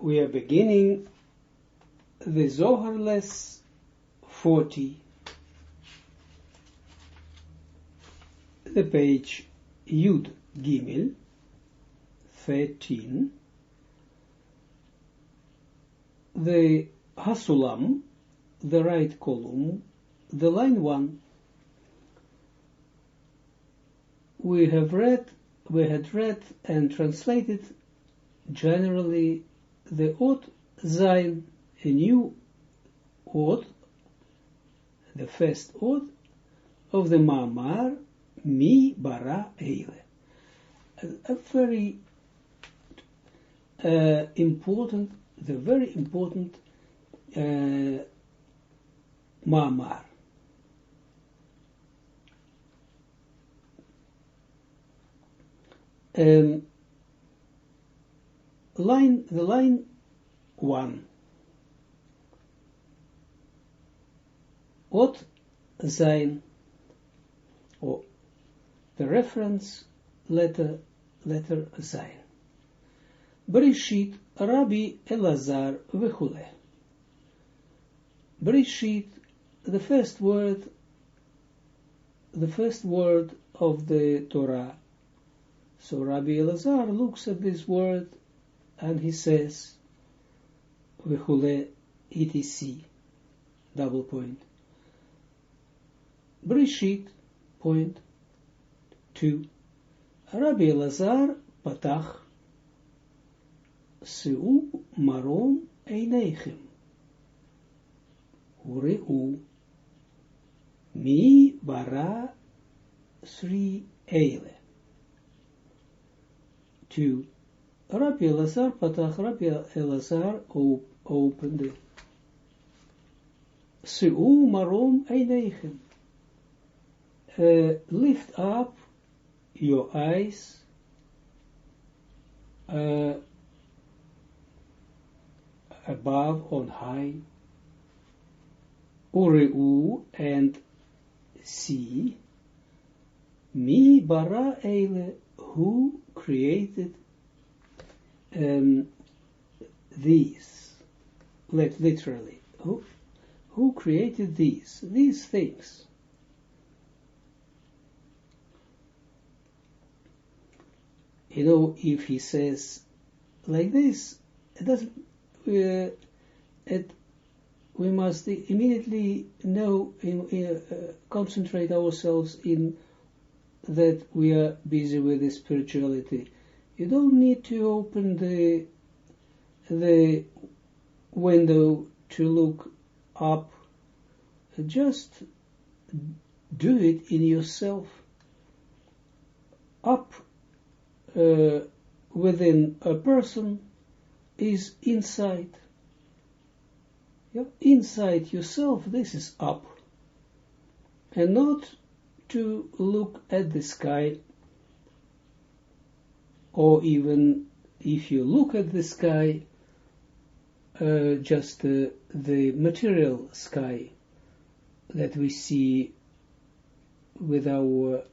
We are beginning the Zohar less 40, the page Yud Gimel 13, the Hasulam, the right column, the line 1. We had read and translated generally the Ot Zayin, a new Ot, the first Ot of the Ma'amar, Mi Bara Eile. A very important, the very important Ma'amar. The line 1. Ot Zayin, or the reference letter Zayin. Bereshit, Rabbi Elazar v'chule. Bereshit, the first word of the Torah. So Rabbi Elazar looks at this word and he says, v'chule, etc. Double point. Bereshit, point 2. Rabbi Elazar patach Se'u marom eineichem Ure'u Mi bara sri eile. 2. Rabbi Elazar patach, Rabbi Elazar opened Se'u marom eineichem. Lift up your eyes above, on high, Ureu, and see, Mi bara eile, who created these, literally, who created these things. You know, if he says like this, it doesn't. We must immediately know, concentrate ourselves in that we are busy with the spirituality. You don't need to open the window to look up. Just do it in yourself. Up within a person is inside. Yeah? Inside yourself, this is up. And not to look at the sky, or even if you look at the sky, just the material sky that we see with our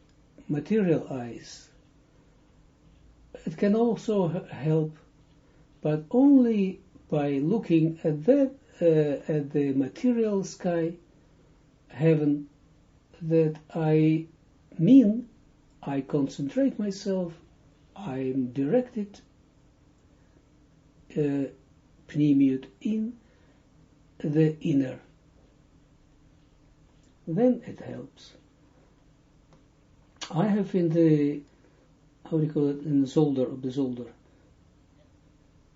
material eyes. It can also help, but only by looking at that, at the material sky, heaven, that I concentrate myself, I'm directed, pnimiut, in the inner. Then it helps. I have in the, how do you call it, in the zolder, of the zolder.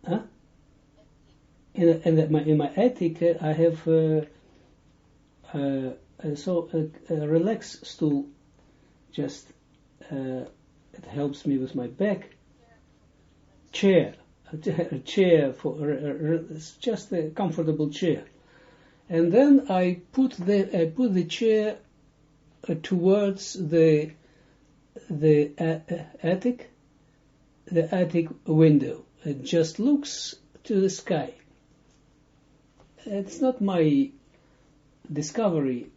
Huh? In my attic, I have a relax stool. Just it helps me with my back. Chair, a chair for it's just a comfortable chair. And then I put the chair towards the attic window. It just looks to the sky. It's not my discovery.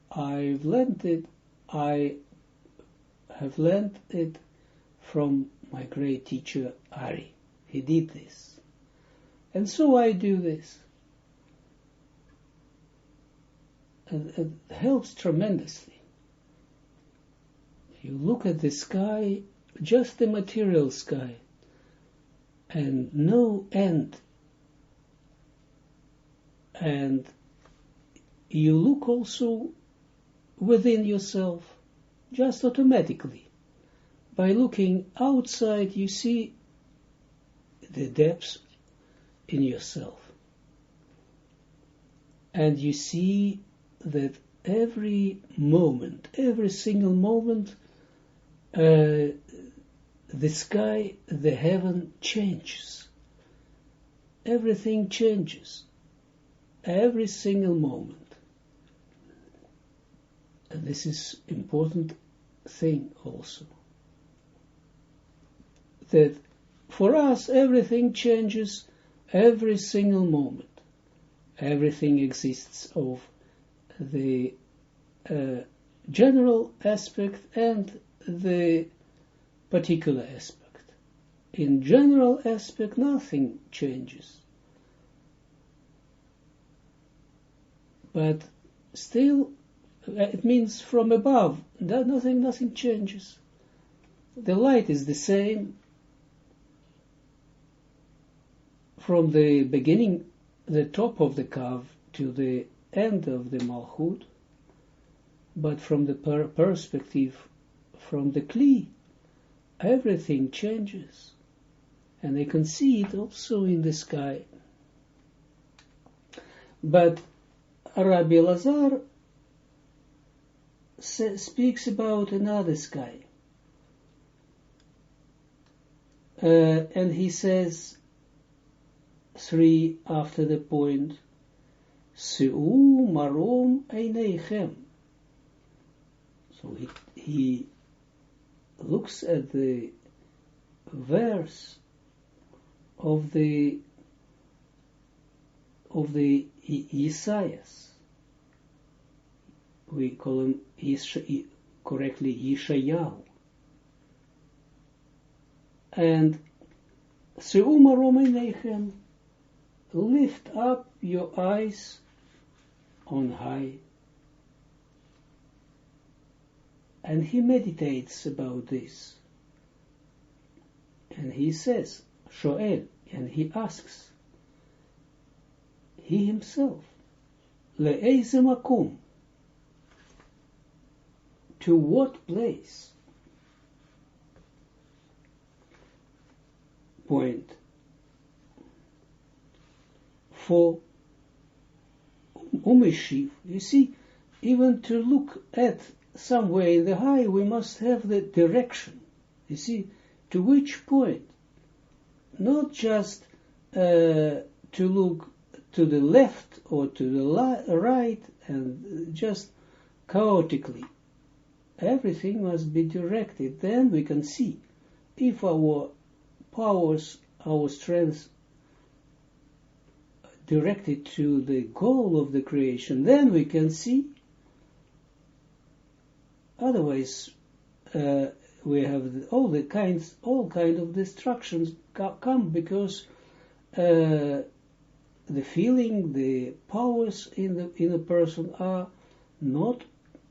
I have learned it from my great teacher Ari. He did this. And so I do this. And it helps tremendously. You look at the sky, just the material sky, and no end. And you look also within yourself, just automatically. By looking outside, you see the depths in yourself. And you see that every moment, every single moment, the sky, the heaven changes. Everything changes. Every single moment. And this is important thing also. That for us everything changes every single moment. Everything exists of the general aspect and the particular aspect. In general aspect nothing changes. But still it means from above that nothing changes. The light is the same from the beginning, the top of the Kav, to the end of the Malchut, but from the perspective, from the Kli, everything changes, and they can see it also in the sky. But Rabbi Lazar speaks about another sky, and he says 3 after the point, Seu marom eineichem. So he looks at the verse of the Yesaias. We call him correctly Yeshayahu. And Seu marom eineichem, lift up your eyes on high. And he meditates about this. And he says, Shoel, and he asks, he himself, Le'eze makom, to what place? Point. For Umeshiv, you see, even to look at somewhere in the high, we must have the direction. You see, to which point? Not just to look to the left or to the right and just chaotically. Everything must be directed. Then we can see if our powers, our strength directed to the goal of the creation, then we can see. Otherwise, we have all kind of distractions come because the feeling, the powers in a person are not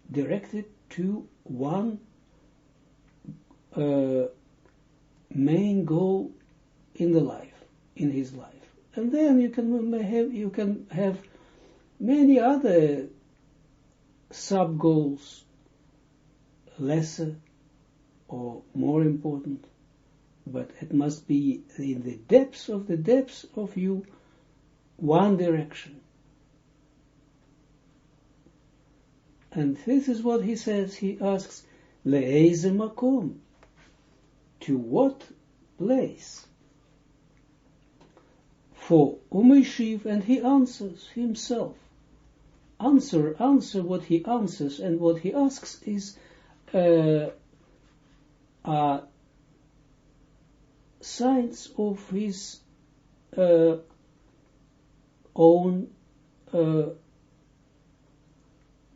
directed to one main goal in his life. And then you can have many other sub goals, lesser or more important, but it must be in the depths of you, one direction. And this is what he says. He asks, Le'eze makom, to what place? For Umeshiv, and he answers himself. Answer what he answers, and what he asks is signs of his own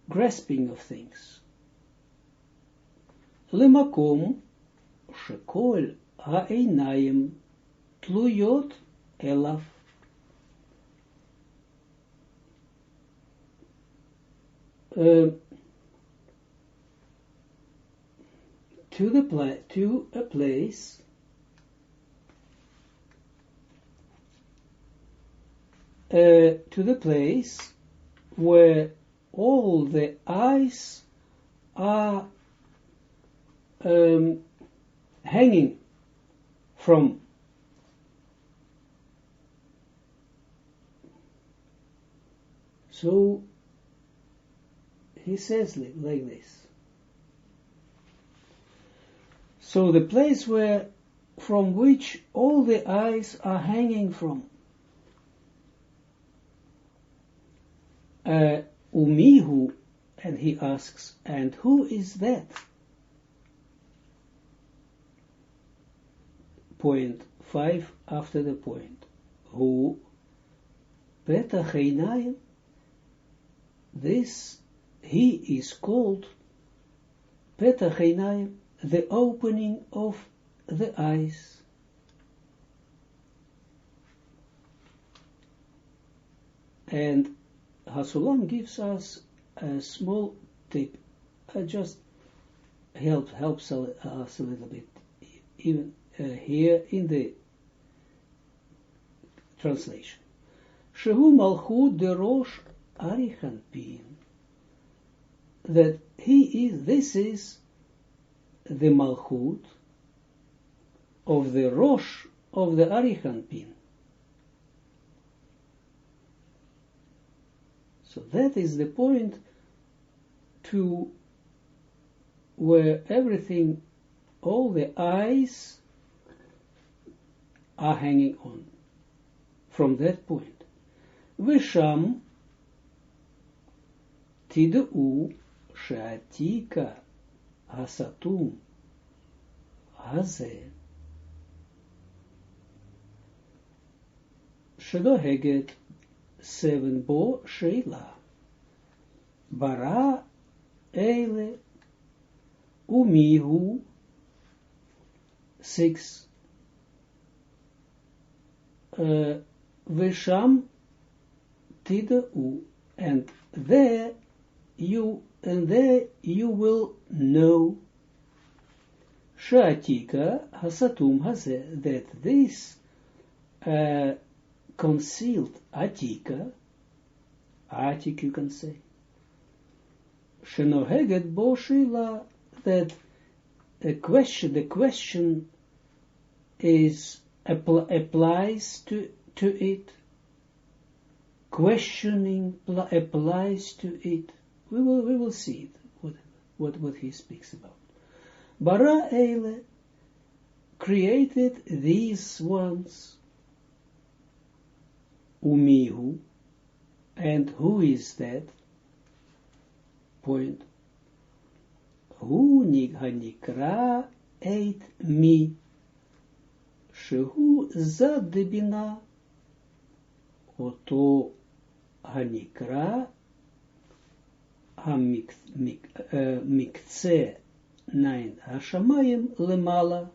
grasping of things. Lemakom shekol ha'einayim tluyot elav, to a place to the place where all the eyes are hanging from. So he says like this. So the place where from which all the eyes are hanging from. Umihu, and he asks, and who is that? Point 5 after the point. Who? Petach einayim. This, he is called Petach einayim, the opening of the eyes. And Hasulam gives us a small tip, just helps us a little bit, even here in the translation. Shehu Malchut de Rosh Arichanpin, that this is the Malchut of the Rosh of the Arichanpin. So that is the point to where everything, all the eyes are hanging on. From that point. Visham tid'u she'atika hasatum hazeh shedoheget 7 bo sheila bara eile umihu 6 visham tid'u, and there you will know she'atika hasatum hazeh, that this concealed atika, atik you can say, shenoheget bo sheila, that the question is applies to it. Questioning applies to it. We will see it, what he speaks about. Bara eile, created these ones. Umihu, and who is that? Point. Hu hanikra eit mi, shehu zad de bina, oto hanikra hamikce 9 hashamayim lemala,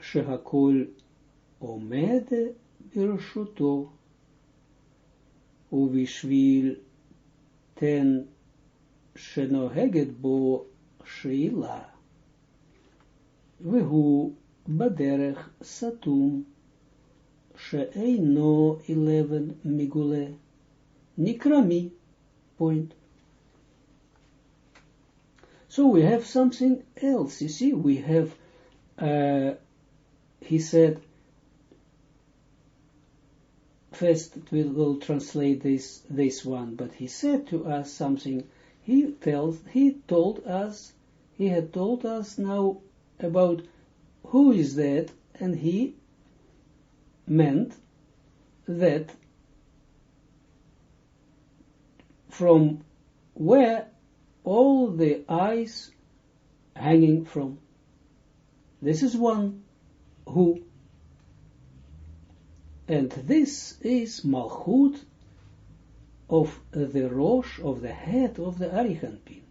shehakol omede Birshuto, Uvishvil 10 shenoheget bo sheila, Vehu baderech satum, she'eino 11 migule, nikrami. Point. So we have something else. You see, we have, he said, first we will translate this one, but he said to us something. He had told us now about who is that, and he meant that from where all the eyes hanging from. This is one who. And this is Malchut of the Rosh, of the head of the Arichanpin.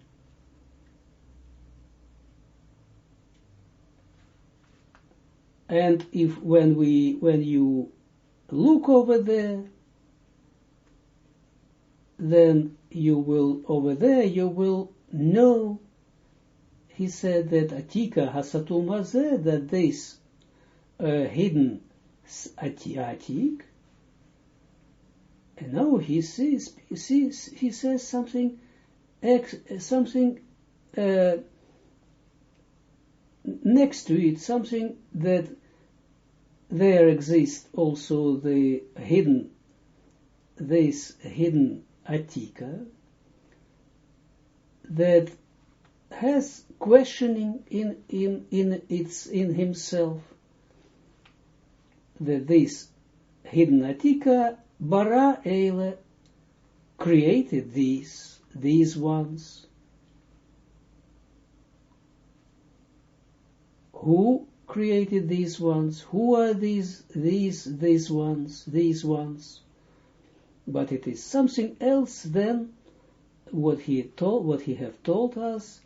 And when you look over there, then you will, over there, you will know, he said that Atika Hasatum Hazeh, that this hidden Atik, and now he says something, next to it, something that there exists also this hidden Atika that has questioning in himself, that this hidden Atika bara eile created these ones. Who created these ones? Who are these ones? But it is something else than what he have told us,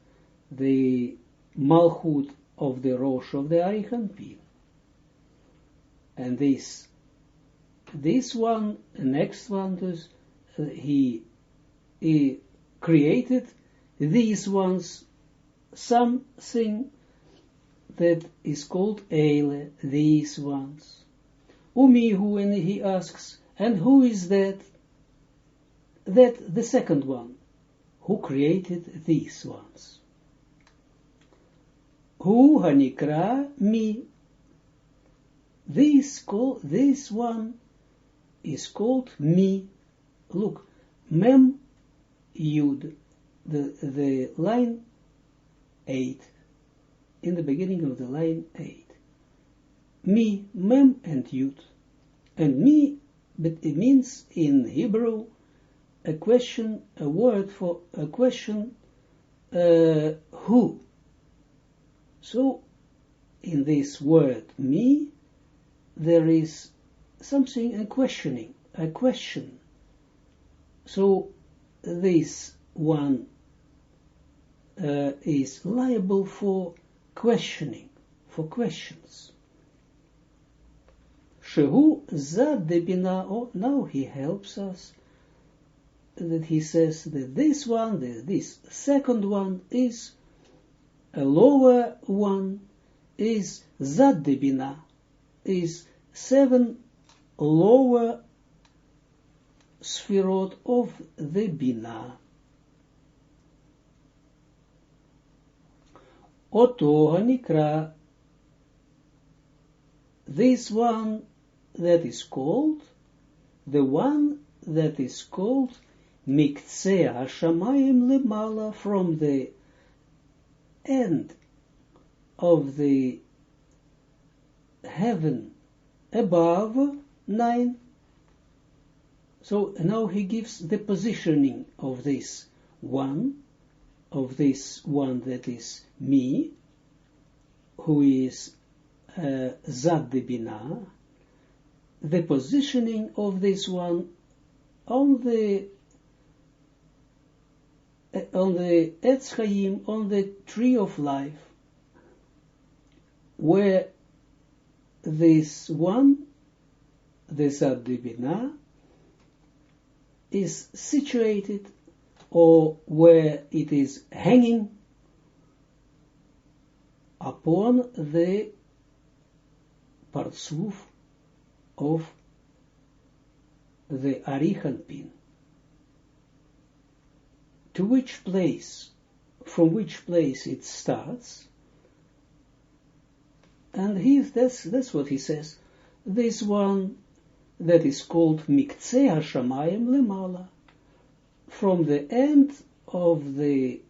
the Malchut of the Rosh of the Eichenpin. And this one, the next one, he created these ones, something that is called Eile, these ones. Umihu, and he asks, and who is that? That the second one, who created these ones. Hu hanikra mi. This one is called mi. Look, mem yud, the line 8, in the beginning of the line 8. Mi, mem, and yud. And mi, but it means in Hebrew a question, a word for a question, who. So, in this word mi, there is something, a questioning, a question. So, this one is liable for questioning, for questions. Shehu zad de bina. Oh, now he helps us, that he says that this one, this second one, is a lower one, is zad de bina, is 7 lower sphirot of the bina. Oto hanikra, this one that is called, the one that is called Miktseh Hashamayim Lemala, from the end of the heaven above, 9. So now he gives the positioning of this one that is me, who is Zad de Bina, the positioning of this one on the Etz Chaim, on the tree of life, where this one, the Zad de Bina, is situated, or where it is hanging upon the Partsuf of the Arichanpin. To which place, from which place it starts, and that's what he says. This one that is called Miktseh Hashamayim Lemala, from the end of the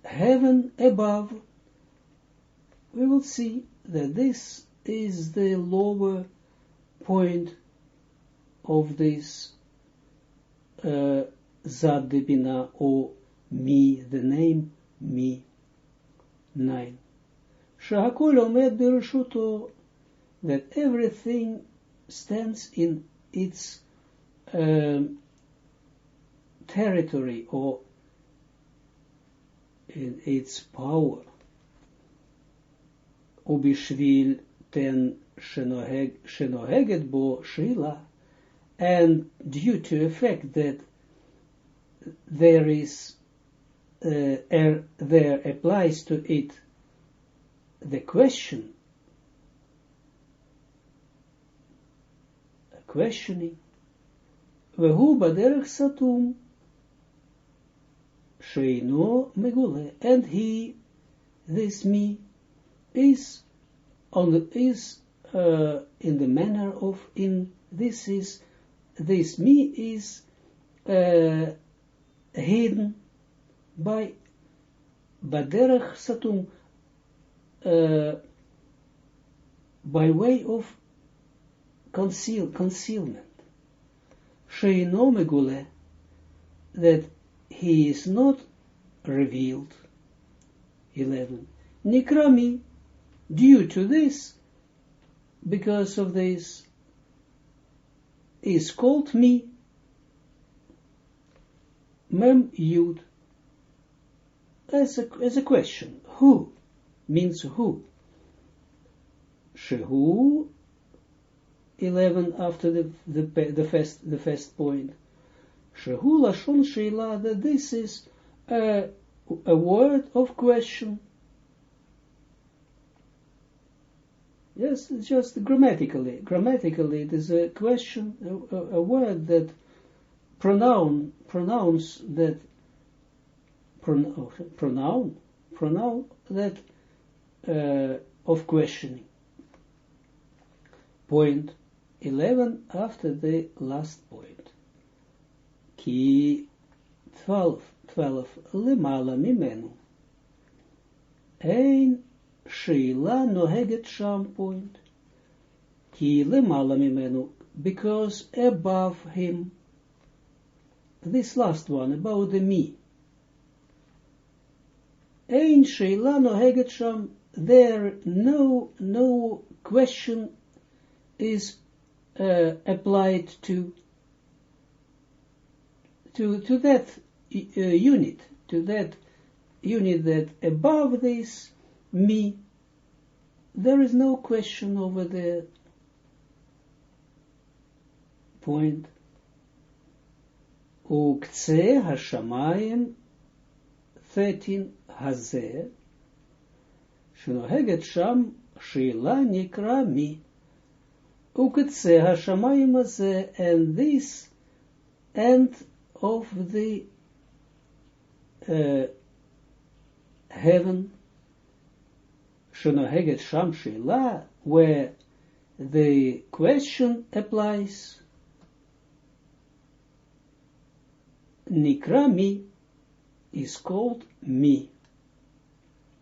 heaven above, we will see that this is the lower point of this Zad de Bina, or Mi, the name Mi. 9. Shahakol omed berushuto, that everything stands in its territory, or in its power. Ubishvil ten shenoheget bo shila, and due to the fact that there is there applies to it the question, questioning, והוא בדרך סתום, שאינו מגולה, and he, this me, is in the manner of, this me is hidden by baderech satum, by way of concealment. Sheino megule, that he is not revealed. 11. Nikrami, due to this, because of this, is called me. Mem Yud, as a question. Who means who? Shehu, 11 after the first point. Shehu lashon sheila, that this is a word of question. Yes, just grammatically it is a question, a word that pronoun that of questioning. Point 11 after the last point. Ki 12 lemala mimenu. Ein sheila noheget sham point. Ki lemala mimenu, because above him. This last one, about the me. Ein sheila noheget sham, there no question is applied to that unit, that above this me, there is no question over the point. Ukce hashamayim 13 hazeh shenoheget sham sheila nikra mi. Ukce hashamayim hazeh, and this end of the heaven, shenoheget sham sheila, where the question applies, nikra mi, is called me.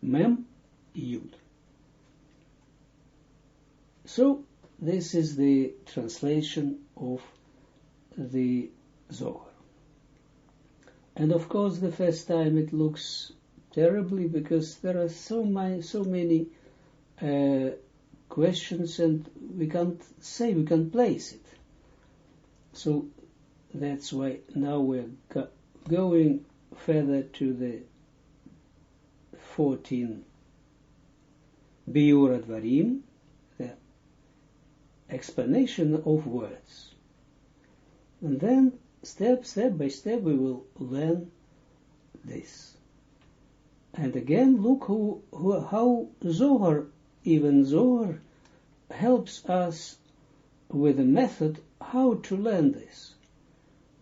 Mem Yud. So this is the translation of the Zohar. And of course, the first time it looks terribly, because there are so many questions, and we can't place it. So that's why now we're going further to the 14 Biur Advarim, the explanation of words. And then step by step we will learn this. And again, look how Zohar helps us with a method how to learn this.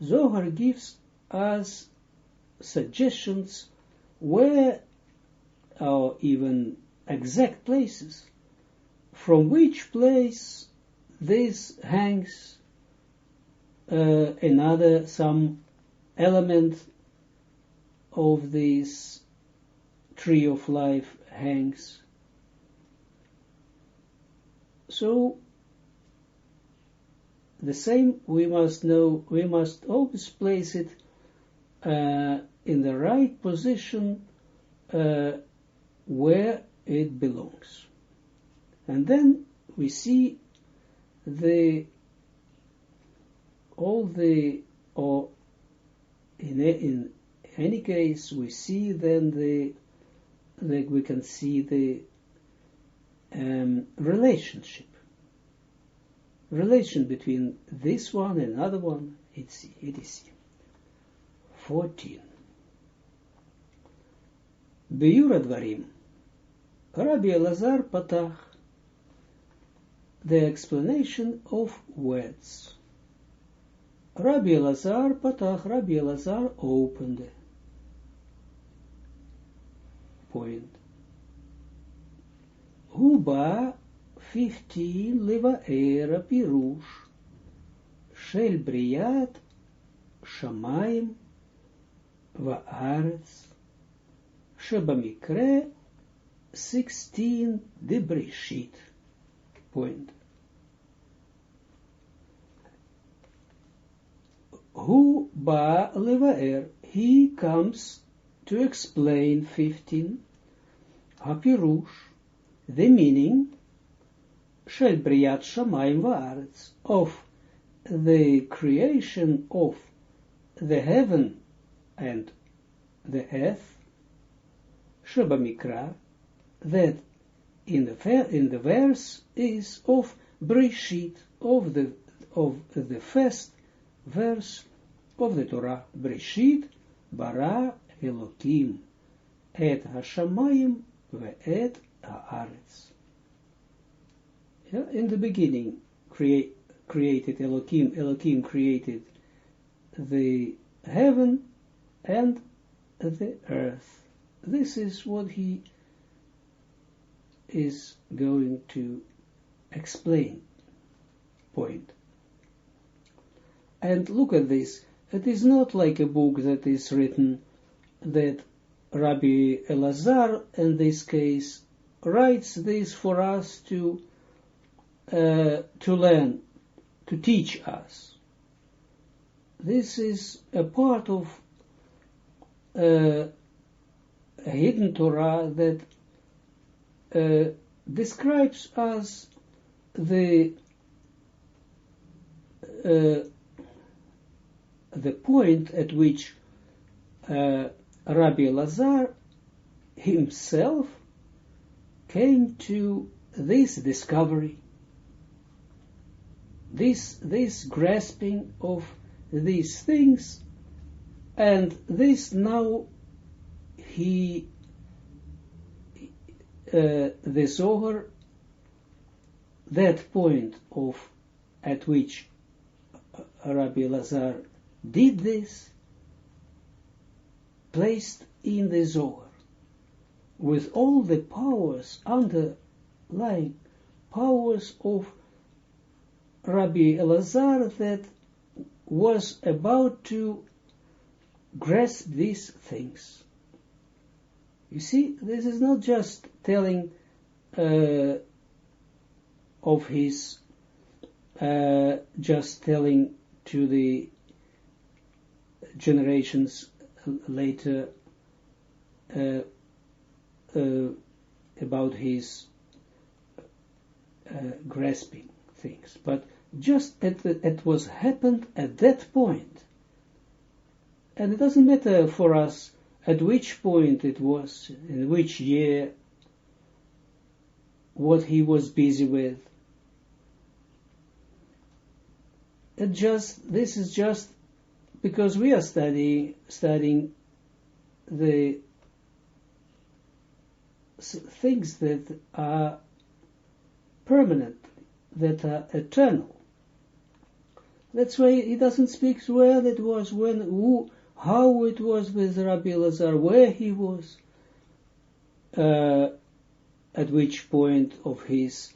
Zohar gives us suggestions where, or even exact places, from which place this hangs, some element of this tree of life hangs. So the same, we must always place it in the right position where it belongs. And then we see in any case, we see then we can see the relation between this one and another one. It is 14. Biur Advarim, Rabbi Elazar Patach, the explanation of words. Rabbi Elazar Patach, Rabbi Elazar opened. Point. Huba 15 Levaera Pirush Shel Briat Shamayim Va'aretz Shebamikre 16 de Breshit. Point. Hu ba levaer, he comes to explain 15 hapirush, the meaning shel briat shamayim va'aretz, of the creation of the heaven and the earth, shebamikra, that in the verse is of Breshit, of the first verse of the Torah. Breshit bara Elokim et hashamayim ve'et haaretz. In the beginning created Elokim created the heaven and the earth. This is what he is going to explain. Point. And look at this. It is not like a book that is written that Rabbi Elazar, in this case, writes this for us to learn, to teach us. This is a part of a hidden Torah that describes us the point at which Rabbi Elazar himself came to this discovery, this grasping of these things, and this now the Zohar, that point at which Rabbi Elazar did this, placed in the Zohar, with all the powers, underlying powers of Rabbi Elazar that was about to grasp these things. You see, this is not just telling of his, just telling to the generations later about his grasping things, but just it was happened at that point. And it doesn't matter for us at which point it was, in which year, what he was busy with. This is just because we are studying the things that are permanent, that are eternal. That's why he doesn't speak where it was, when, who, how it was with Rabbi Elazar, where he was, at which point of his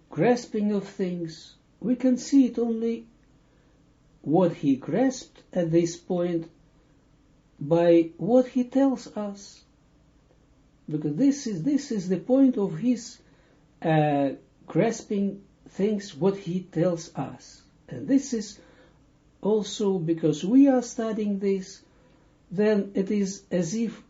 grasping of things. We can see it only what he grasped at this point by what he tells us, because this is the point of his grasping things, what he tells us. And this is also because we are studying this, then it is as if,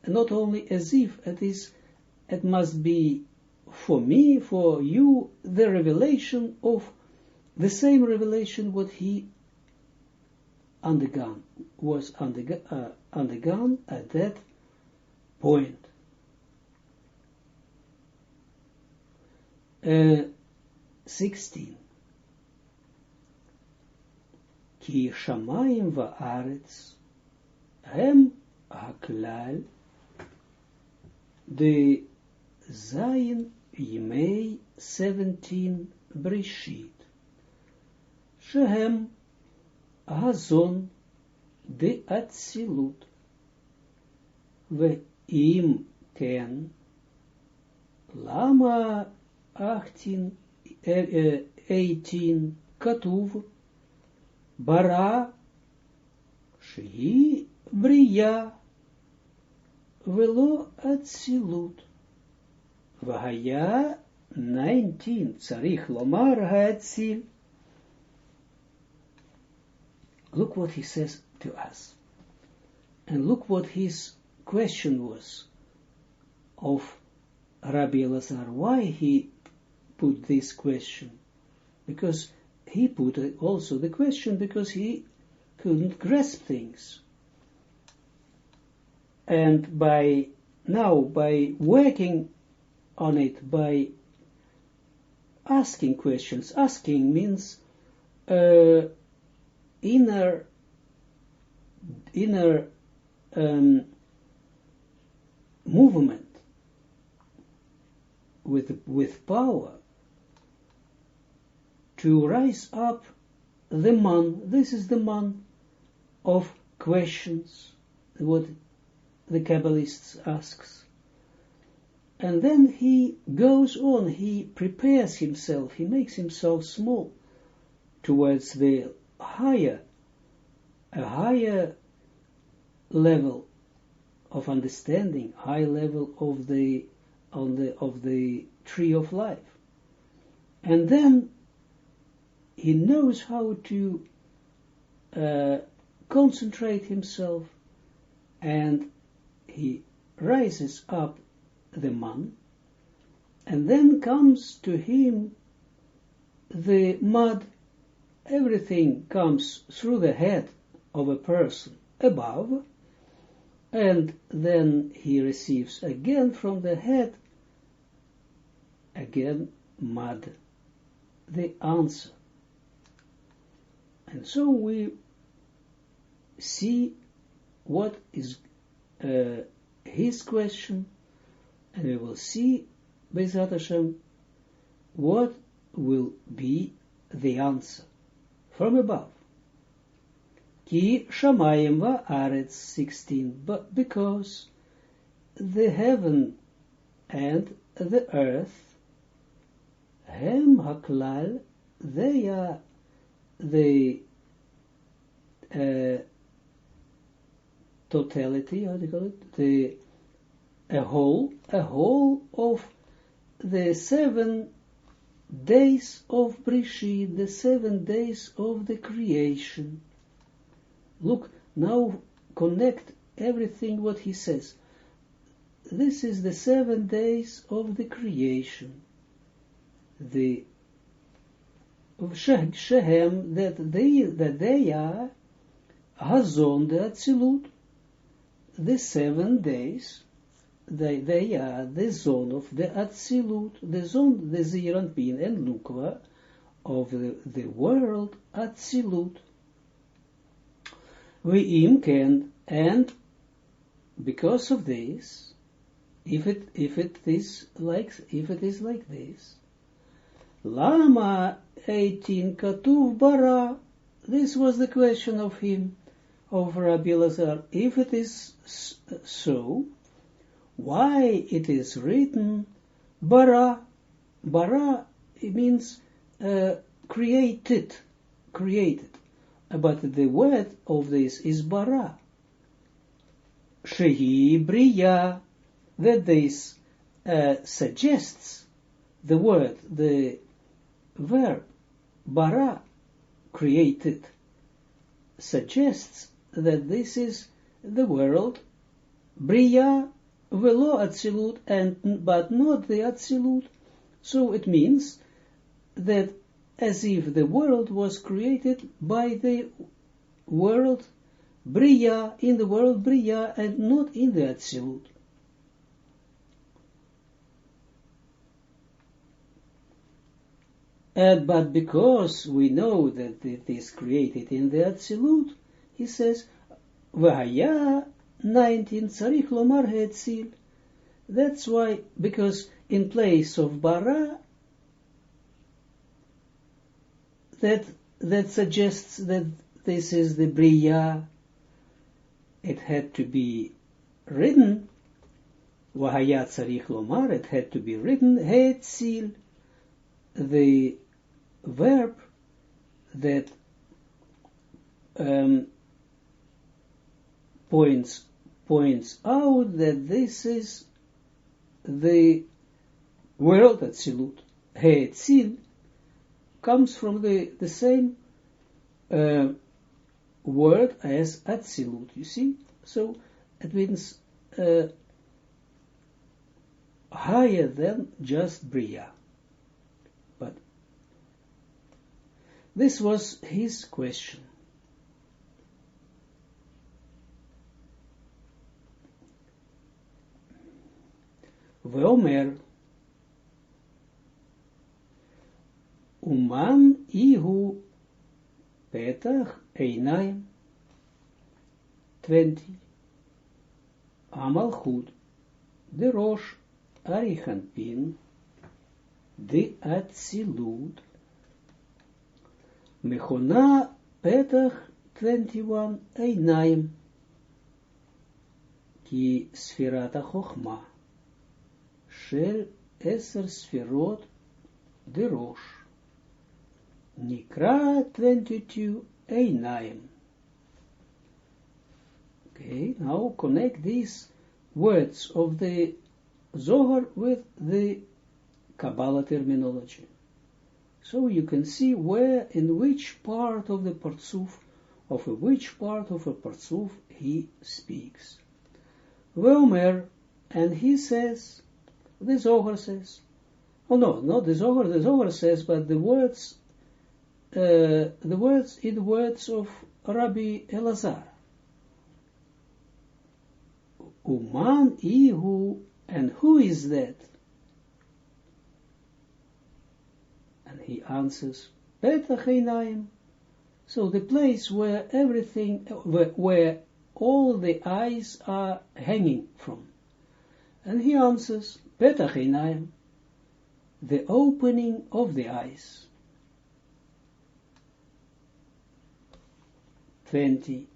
not only as if, it must be for me, for you, the revelation of the same revelation what he was undergone at that point. 16. Ki shamayim va'aretz, hem haklal, de Zayin Yimei 17 Breshit, Shehem Hazon de Atzilut, Ve'im Ken, Lama 18 Katuv, Bara, Shehi Briya, Velo Atzilut. Vahaya 19 Tzarich Lomar Ha'atzil. Look what he says to us. And look what his question was of Rabbi Elazar. Why he put this question? Because he put also the question because he couldn't grasp things. And by working on it, by asking questions, asking means inner movement with power to rise up the man. This is the man of questions, what the Kabbalists asks. And then he goes on, he prepares himself, he makes himself small towards the higher level of understanding, high level of the tree of life. And then he knows how to concentrate himself, and he rises up the man, and then comes to him the mud. Everything comes through the head of a person above, and then he receives again from the head, again mud, the answer. And so we see what is his question, and we will see, Be'ezrat Hashem, what will be the answer from above. Ki shamayim va'aretz 16, but because the heaven and the earth, hem haklal, they are the totality, how do you call it? A whole of the 7 days of Breshit, the 7 days of the creation. Look, now connect everything what he says. This is the 7 days of the creation. The Shehem, that they are Hazon de Atzilut, the 7 days, they are the zone of the Atzilut, the zone, the Zeir Anpin and Nukva of the world Atzilut. Ve'im Ken, and because of this, if it is like this, Lama 18 Katuv Bara, this was the question of him, of Rabbi Elazar. If it is so, why it is written bara? Bara, it means created, but the word of this is bara. Shehi briya, that this suggests the word, the verb bara, created, suggests that this is the world briya velo atzilut, but not the atzilut. So it means that as if the world was created by the world briya, in the world briya, and not in the atzilut. But because we know that it is created in the Atzilut, he says, V'haya 19 tzarich lomar he'etzil. That's why, because in place of bara, that suggests that this is the Bria, it had to be written, V'haya tzarich lomar, it had to be written, he'etzil, the verb that points out that this is the world Atzilut. He'etzil comes from the same word as Atzilut, you see? So it means higher than just Bria. But this was his question. Veomer Uman ihu petach einayim 20 Amalchut de Rosh Arichanpin de Atzilut Mechona petach 21 einayim ki sfirat ha-chochma של 10 ספירות דראש, נקרא 22 עיניים. Okay, now connect these words of the Zohar with the Kabbalah terminology. So you can see where, in which part of the Partsuf, of which part of a Partsuf he speaks. Veomer, and he says, the Zohar says, oh no, not the Zohar says, but the words in the words of Rabbi Elazar. Uman ihu, and who is that? And he answers, Petach einayim. So the place where everything, where all the eyes are hanging from. And he answers, Petach einayim, the opening of the eyes. 20.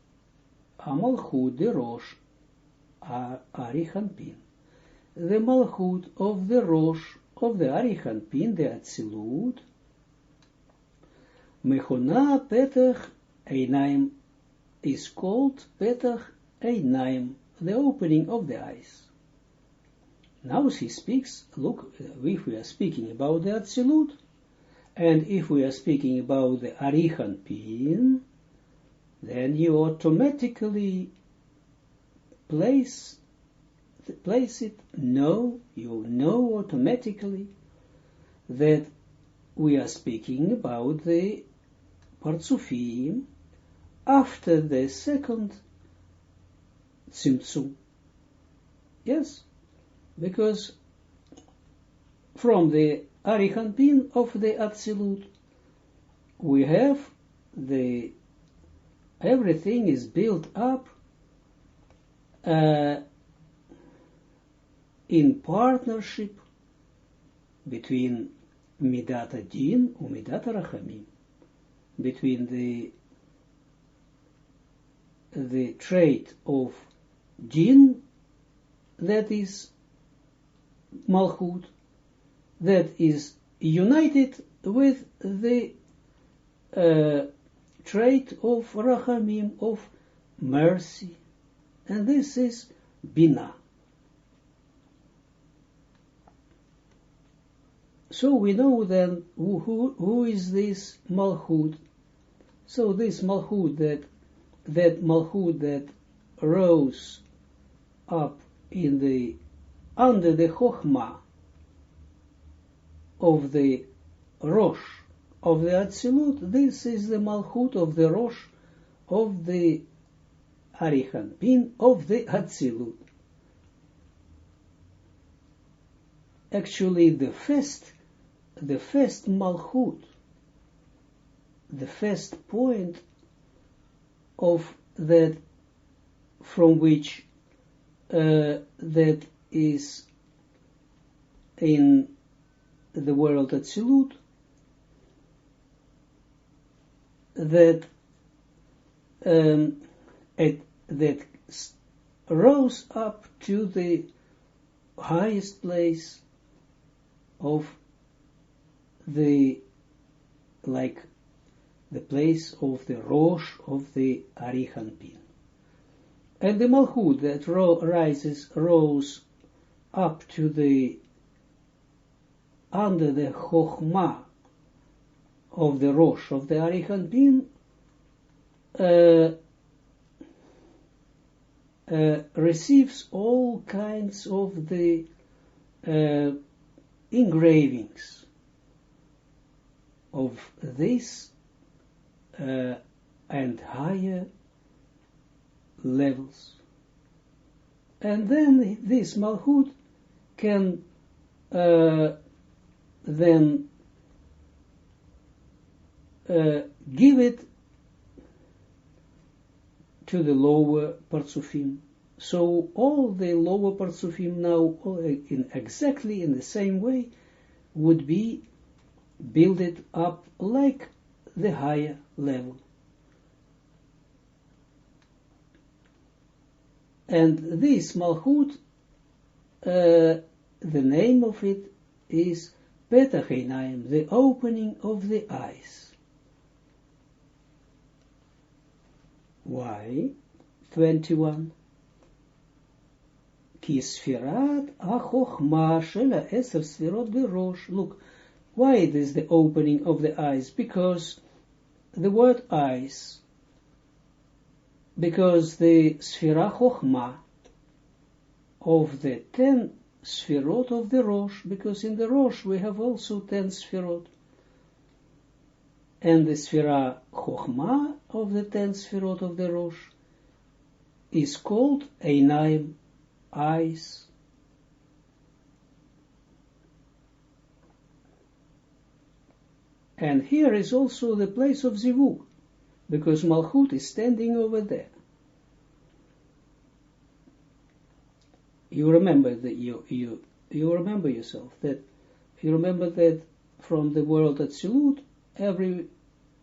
Amalchut de Rosh Arichanpin. The Malchut of the Rosh of the Arichanpin, the Atzilut, Mechona Petach einayim, is called Petach einayim, the opening of the eyes. Now he speaks, look, if we are speaking about the Atzilut, and if we are speaking about the Arichanpin, then you automatically place it, you know automatically that we are speaking about the Partsufim after the second Tzimtzum. Yes? Because from the Arichanpin of the Atzilut, we have everything is built up in partnership between Midat Adin and Midat Rachamim, between the trait of Din, that is Malchut, that is united with the trait of Rachamim, of mercy, and this is Bina. So we know then who is this Malchut. So this Malchut that Malchut that rose up under the Chochmah of the Rosh of the Atzilut, this is the Malchut of the Rosh of the Arichanpin of the Atzilut. Actually, the first the first Malchut, the first point of that, from which that is in the world Atzilut, that that rose up to the highest place of the, like the place of the Rosh of the Arichanpin. And the Malchut that rose up to the, under the Chochmah of the Rosh of the Arichanpin, receives all kinds of the engravings of this and higher levels. And then this Malchut can then give it to the lower Partsufim. So all the lower Partsufim now, exactly in the same way, would be built up like the higher level. And this Malchut, the name of it is Petach Einayim, the opening of the eyes. Why? 21. Ki Sfirat HaChochma Shel HaEser Sfirot Berosh. Look, why it is the opening of the eyes? Because the word eyes, because the Sfira Chochma of the 10 Sfirot of the Rosh, because in the Rosh we have also 10 Sfirot. And the Sfira Chochma of the 10 Sfirot of the Rosh is called Einayim, eyes. And here is also the place of Zivug, because Malchut is standing over there. You remember that you remember yourself, that you remember that from the world Atzilut, every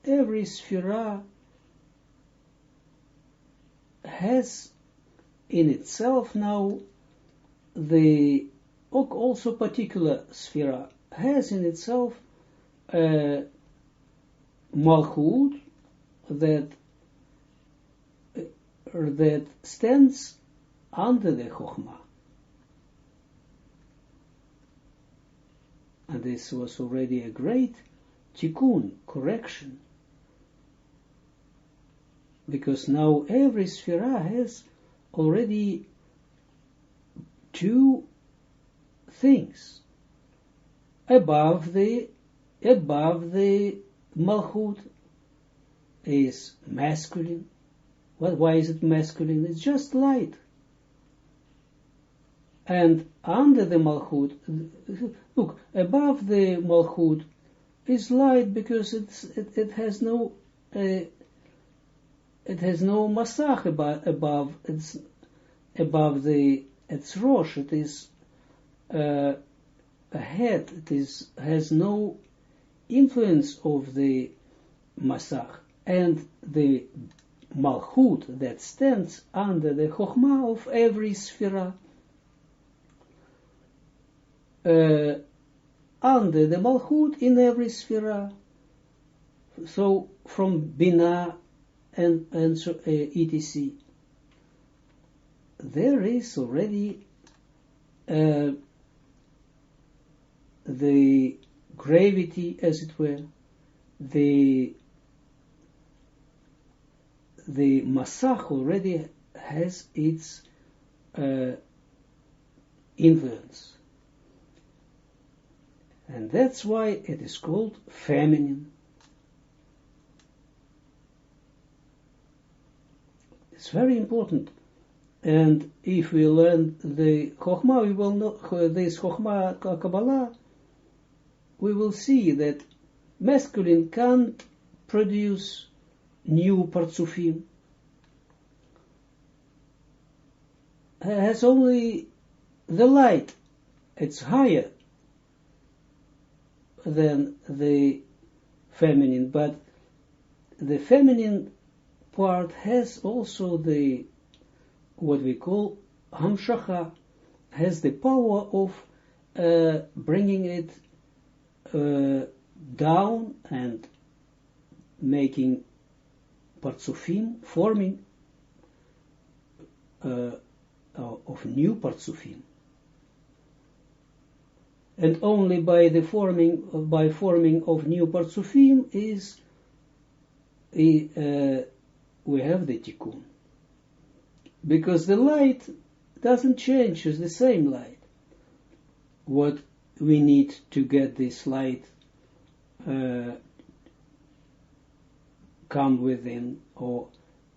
Sphira has in itself now the, also particular Sphira has in itself Malchut that stands under the Chochmah. And this was already a great tikkun, correction. Because now every Sphira has already two things. Above the Malchut is masculine. Why is it masculine? It's just light. And under the Malchut, look, above the Malchut is light because it has no Masach above its Rosh. It is a head. It has no influence of the Masach. And the Malchut that stands under the Chochmah of every Sphira, under the Malchut in every Sphira. So from Binah and so, etc. There is already the gravity, as it were, the Masach already has its influence. And that's why it is called feminine. It's very important. And if we learn the Chokhmah, we will know this Chokhmah Kabbalah we will see that masculine can't produce new partsufim. Has only the light. It's higher than the feminine, but the feminine part has also the, what we call hamshacha, has the power of bringing it down and making partsufim, forming of new partsufim. And only by the forming of new partsufim is we have the tikkun. Because the light doesn't change, it's the same light. What we need to get this light come within, or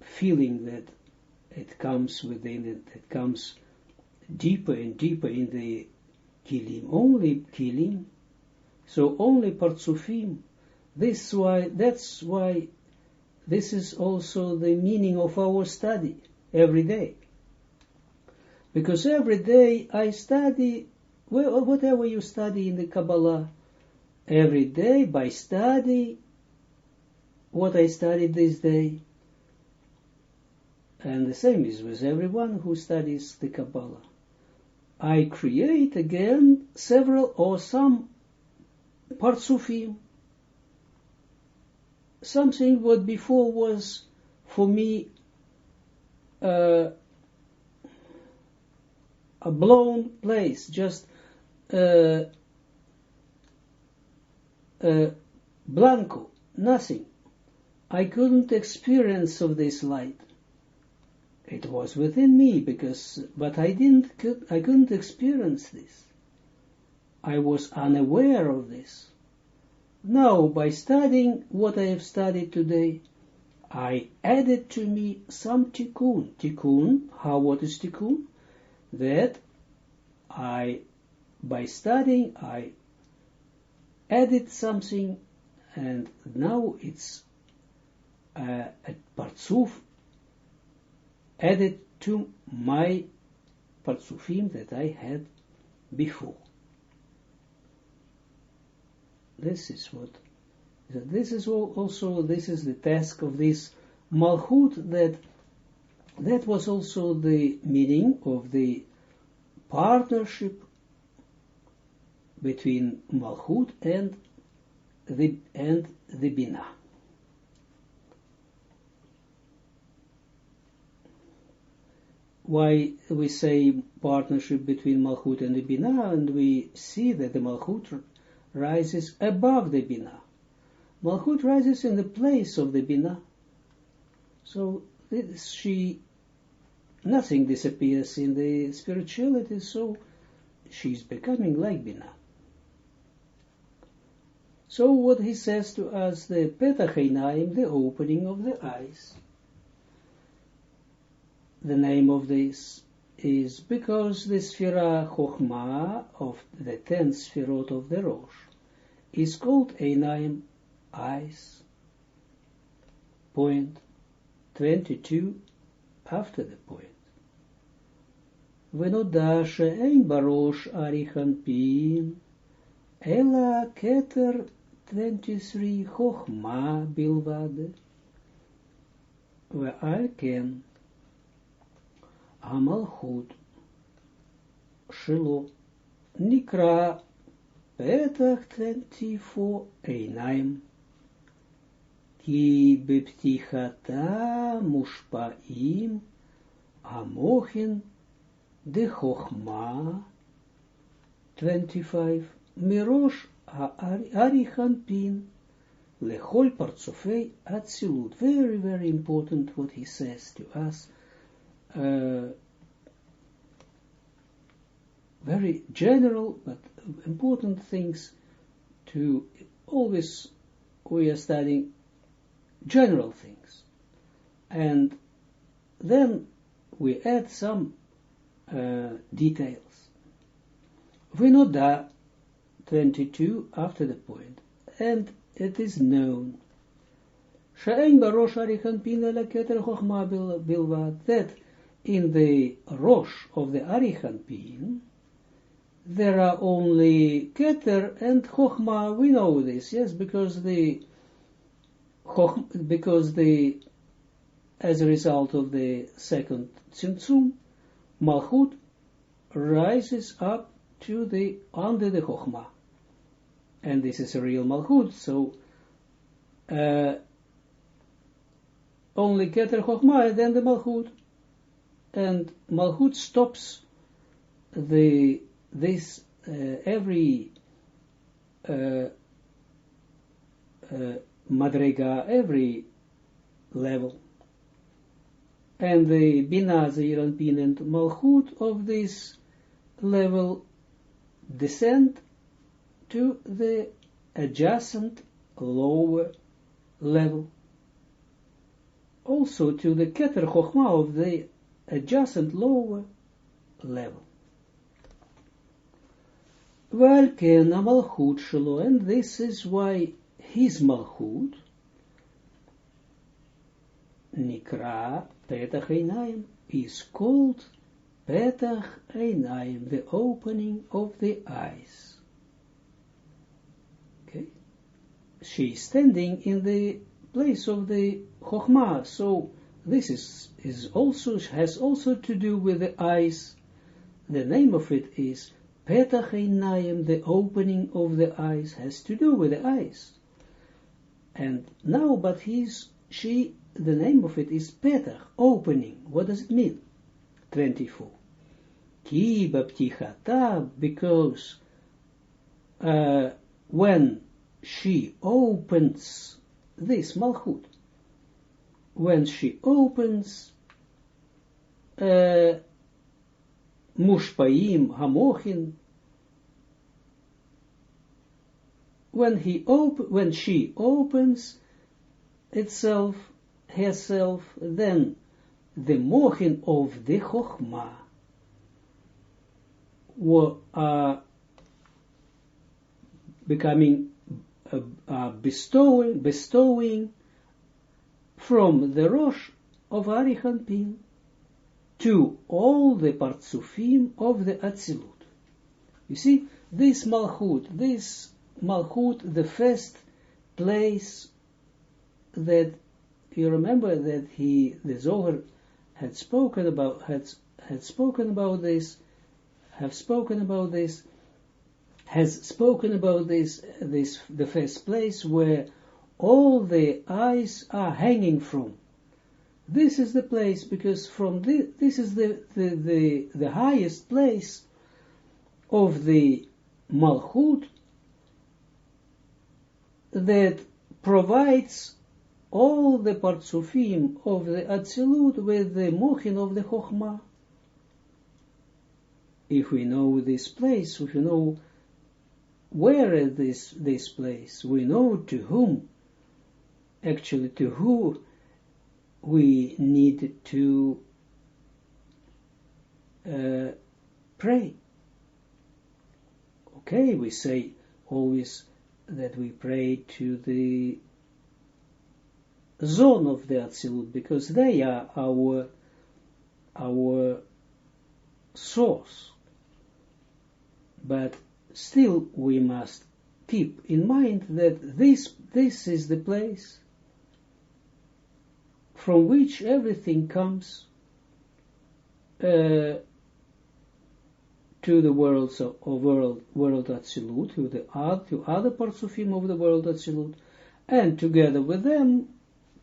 feeling that it comes within it comes deeper and deeper in the kilim, only kilim, so only partsufim. That's why this is also the meaning of our study every day. Because every day I study, whatever you study in the Kabbalah, every day by study what I studied this day. And the same is with everyone who studies the Kabbalah. I create again several or some partsufim, something what before was for me a blown place, just blanco, nothing. I couldn't experience of this light. It was within me, but I couldn't experience this. I was unaware of this. Now, by studying what I have studied today, I added to me some tikkun. Tikkun, what is tikkun? That by studying, I added something, and now it's a partsuf added to my partsufim that I had before. This is the task of this Malchut, that was also the meaning of the partnership between Malchut and the Binah. Why we say partnership between Malchut and the Binah, and we see that the Malchut rises above the Binah. Malchut rises in the place of the Binah. So nothing disappears in the spirituality, so she's becoming like Binah. So what he says to us, the Petach Einayim, the opening of the eyes. The name of this is because the Sphira Chochmah of the 10 Sphirot of the Rosh is called Einayim, eyes. Point 22 after the point. V'noda she'ein barosh arichan pin, ela keter 23 Chochmah bilvad, ve'al ken Amalchut Shilo Nikra Petach 24 Einayim Ki Beptichata Mushpaim Amochin De Chochma 25 Mirosh Arichan Pin Lechol Partsofei Atzilut. Very, very important what he says to us. Very general but important things to always, we are studying general things, and then we add some details. V'noda 22 after the point. And it is known שאין בראש אריכנפין אלא כתר חוכמה בלבד, that in the rosh of the Arihanpin there are only keter and chokhmah. We know this, yes, because as a result of the second tzimtzum, malchut rises up to the under the chokhmah, and this is a real malchut. So only keter chokhmah and then the malchut. And Malchut stops every madrega, every level. And the Binah, Zeir Anpin, and Malchut of this level descend to the adjacent lower level. Also to the Keter Chochmah of the adjacent lower level. Valken Malchut Shelo, and this is why his Malchut Nikra Petach Einayim is called Petach Einayim, the opening of the eyes. Okay, she is standing in the place of the Chochmah, so this has also to do with the eyes. The name of it is Petach Einayim, the opening of the eyes, has to do with the eyes. And now, the name of it is Petach, opening. What does it mean? 24. Ki baptichata, because when she opens this Malchut, when she opens Mushpaim Hamochin, when she opens herself, then the Mochin of the Chochmah are becoming bestowing from the Rosh of Arihanpin to all the Partsufim of the Atzilut. You see, this Malchut, the first place that you remember that the Zohar had spoken about this, the first place where all the eyes are hanging from. This is the place, because from this is the highest place of the Malchut that provides all the Partsufim of the Atzilut with the Mochin of the Chochmah. If we know this place, if we know where is this place, we know to who we need to pray. Okay, we say always that we pray to the zone of the Atzilut, because they are our source. But still we must keep in mind that this is the place from which everything comes to the world Atzilut, to other Partsufim of the world Atzilut, and together with them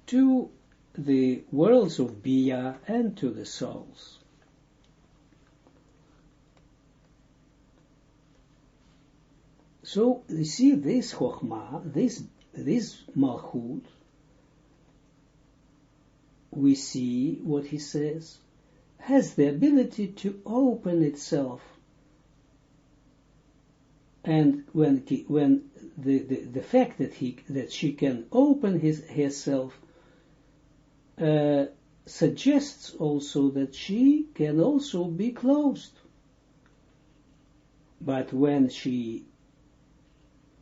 to the worlds of Bia and to the souls. So you see, this Chochmah, this Malchut, we see what he says, has the ability to open itself. And when the fact that she can open herself suggests also that she can also be closed. But when she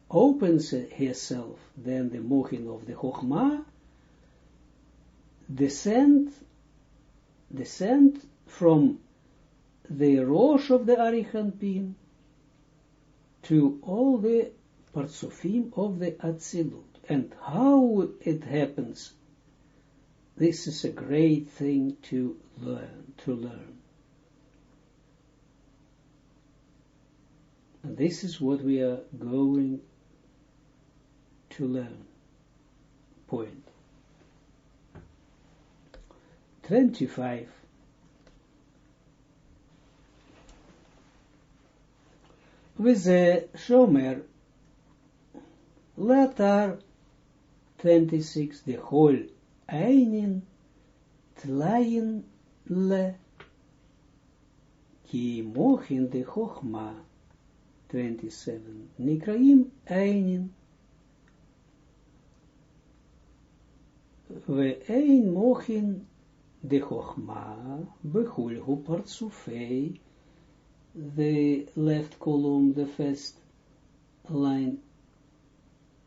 opens herself, then the mochin of the Chokhmah descend from the Rosh of the Arichanpin to all the Partsufim of the Atzilut. And how it happens, this is a great thing to learn. And this is what we are going to learn. Point 25. וזה שאומר לאתר 26 דכל עינין תליין ל כי מוחין דחוכמה 27 נקראים עינין ואין מוחין דחוכמה בחול הוא פרצופי. The left column, the first line,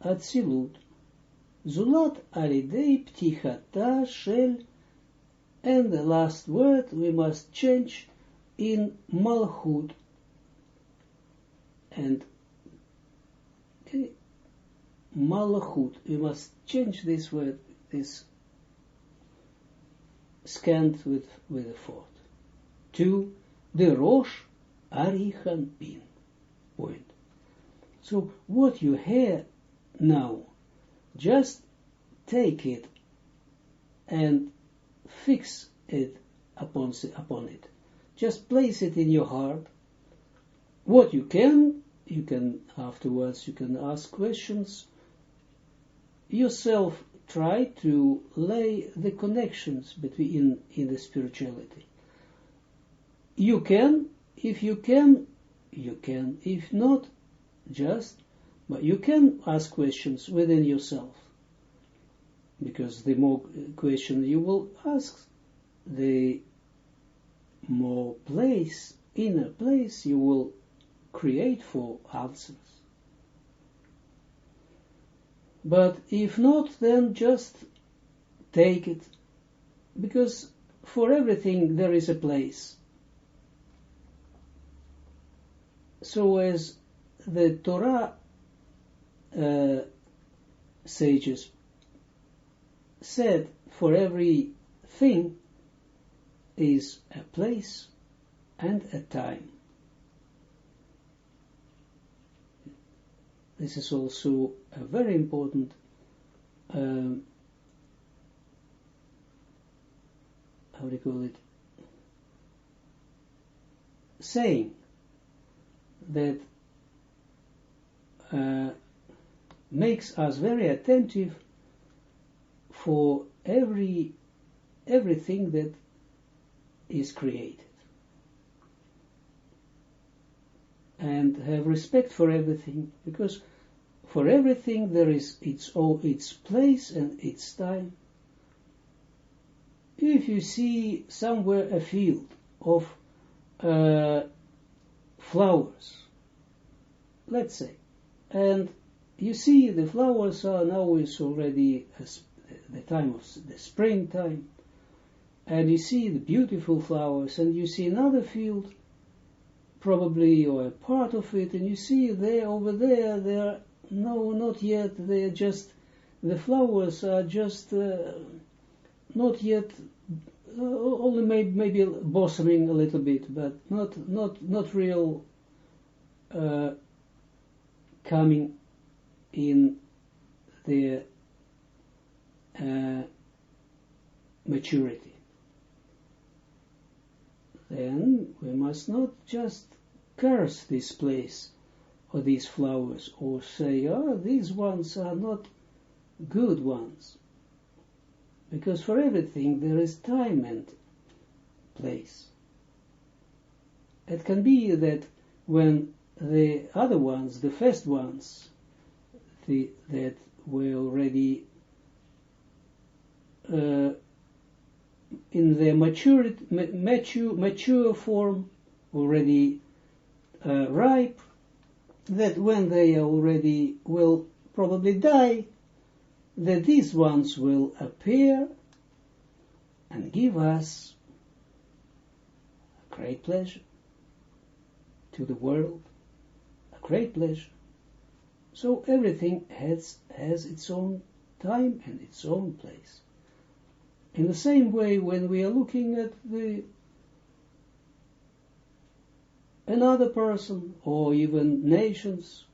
Atzilut, Zulat aridei ptichata shel, and the last word we must change in Malchut. And Malchut, we must change this word, this scanned with a fourth, to the Rosh Arichanpin. Point. So what you hear now, just take it and fix it upon it. Just place it in your heart. What you can afterwards, you can ask questions. Yourself try to lay the connections between in the spirituality. You can, if you can, if not, but you can ask questions within yourself, because the more question you will ask, the more inner place you will create for answers. But if not, then just take it, because for everything there is a place. So as the Torah sages said, for every thing is a place and a time. This is also a very important how do you call it, saying that makes us very attentive for everything that is created, and have respect for everything, because for everything there is its place and its time. If you see somewhere a field of flowers, let's say, and you see the flowers are now is already the time of the springtime, and you see the beautiful flowers, and you see another field, probably, or a part of it, and you see over there, they're, no, not yet, they're just, the flowers are just not yet, only maybe blossoming a little bit, but not real coming in their maturity. Then we must not just curse this place or these flowers, or say, these ones are not good ones, because for everything there is time and place. It can be that when the other ones, the first ones, that were already in their mature form, already ripe, that when they already will probably die, that these ones will appear and give us a great pleasure to the world, a great pleasure. So everything has its own time and its own place. In the same way, when we are looking at another person, or even nations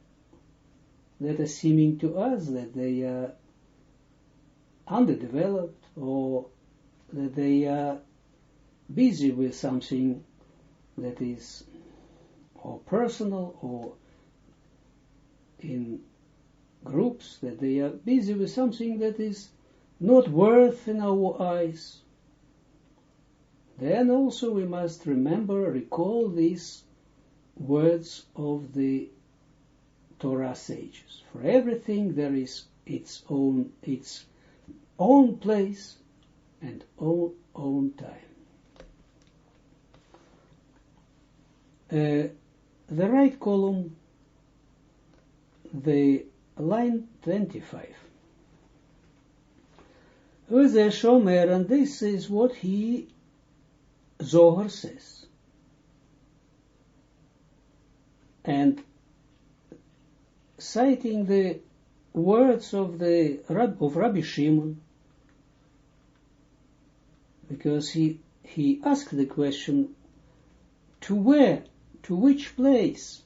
that are seeming to us that they are underdeveloped, or that they are busy with something that is or personal, or in groups, that they are busy with something that is not worth in our eyes, then also we must recall these words of the Torah sages. For everything there is its own place and own time. The right column, the line 25. With a Shomer, and this is what Zohar says. And citing the words of Rabbi Shimon, because he asked the question, to which place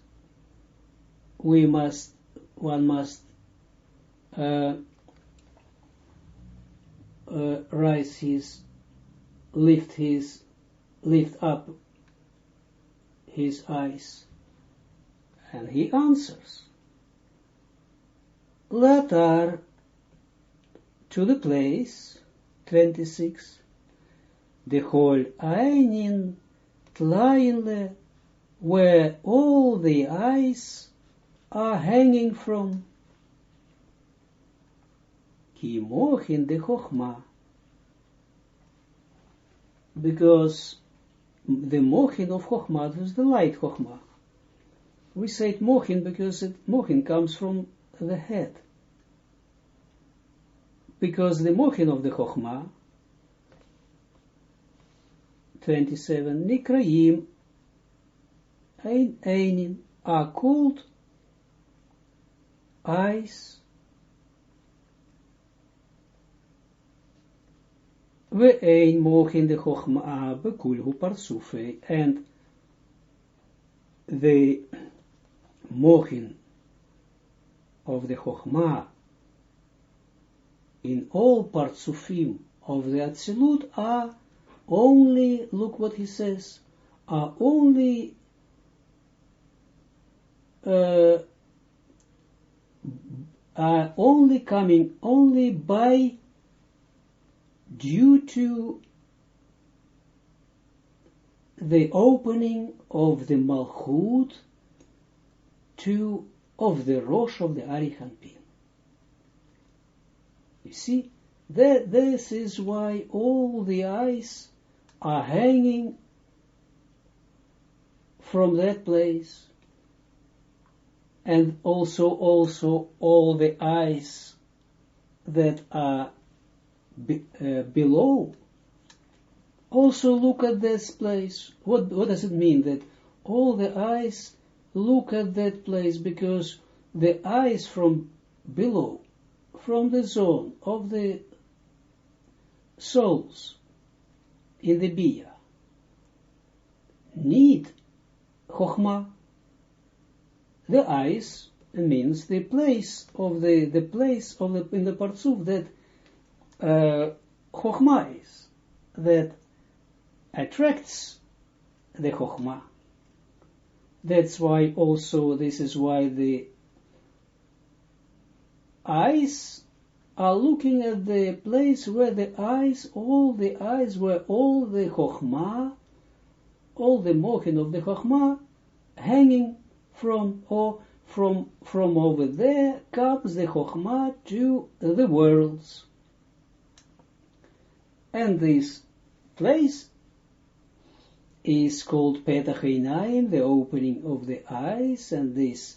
one must lift up his eyes, and he answers, Latar, to the place, 26, the whole Einin Tlainle, where all the eyes are hanging from, Ki mochin de Chochma, because the mochin of Chochma is the light Chochma. We say it mochin because mochin comes from the head. Because the mochin of the Chochma, 27, Nikraim Einin, are called eyes, Ve'ein mochin de Chochma bekulhu parsufei, and the mochin of the Chochma in all partsufim of the Atzilut are only, look what he says, are only coming only by due to the opening of the Malchut of the Rosh of the Arihanpin. You see, this is why all the eyes are hanging from that place, and also all the eyes that are below also look at this place. What does it mean that all the eyes look at that place? Because the eyes from below, from the zone of the souls in the Bia, need Chochma. The eyes means the place of in the Partsuf that Chochma is, that attracts the Chochma. That's why also, this is why the eyes are looking at the place where all the eyes where all the Chochma, all the mochin of the Chochma hanging from, or from over there comes the Chochma to the worlds. And this place is called Petach Einayim, the opening of the eyes, and this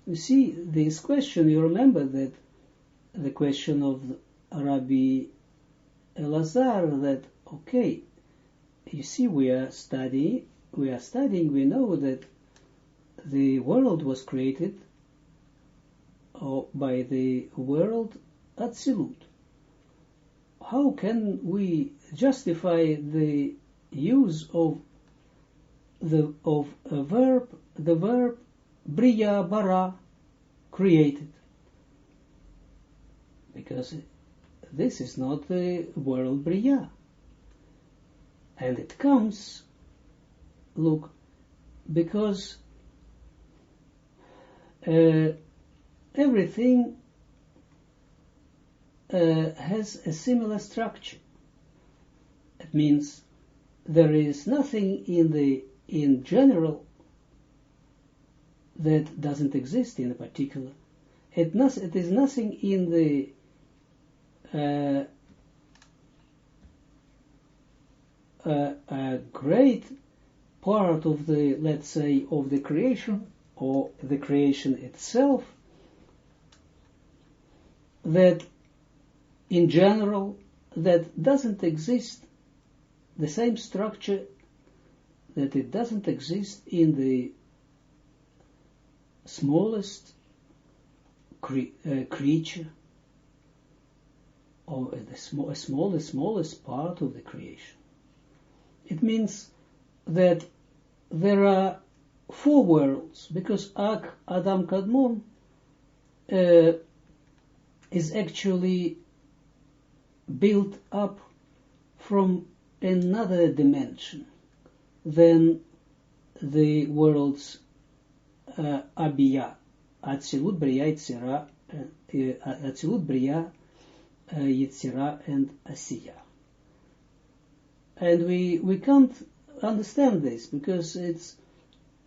You see, this question, you remember that the question of Rabbi Elazar, that, okay, you see, we are studying, we know that the world was created by the world Atzilut. How can we justify the use of the verb Bria Bara, created? Because this is not the world Bria. And it comes, look, because everything has a similar structure. It means there is nothing in general that doesn't exist in a particular. It is nothing in the a great part of the, let's say, of the creation, or the creation itself, that in general, that doesn't exist, the same structure, that it doesn't exist in the smallest creature, or the smallest part of the creation. It means that there are four worlds, because Adam Kadmon is actually built up from another dimension than the worlds Abiyah, Atzilut, Bria, Yetzirah, Atzilut, Bria, Yetzirah, and Asiyah. And we can't understand this, because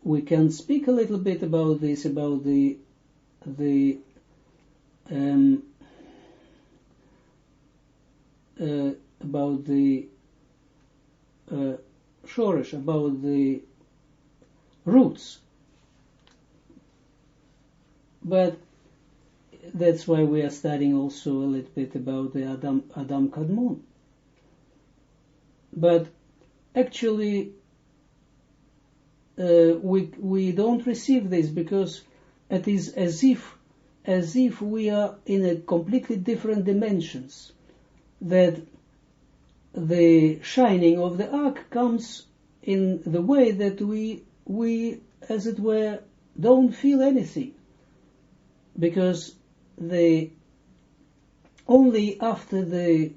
we can speak a little bit about this, about the Shoresh, about the roots. But that's why we are studying also a little bit about the Adam Kadmon. But actually, we don't receive this, because it is as if we are in a completely different dimensions. That the shining of the ark comes in the way that we as it were don't feel anything, because only after the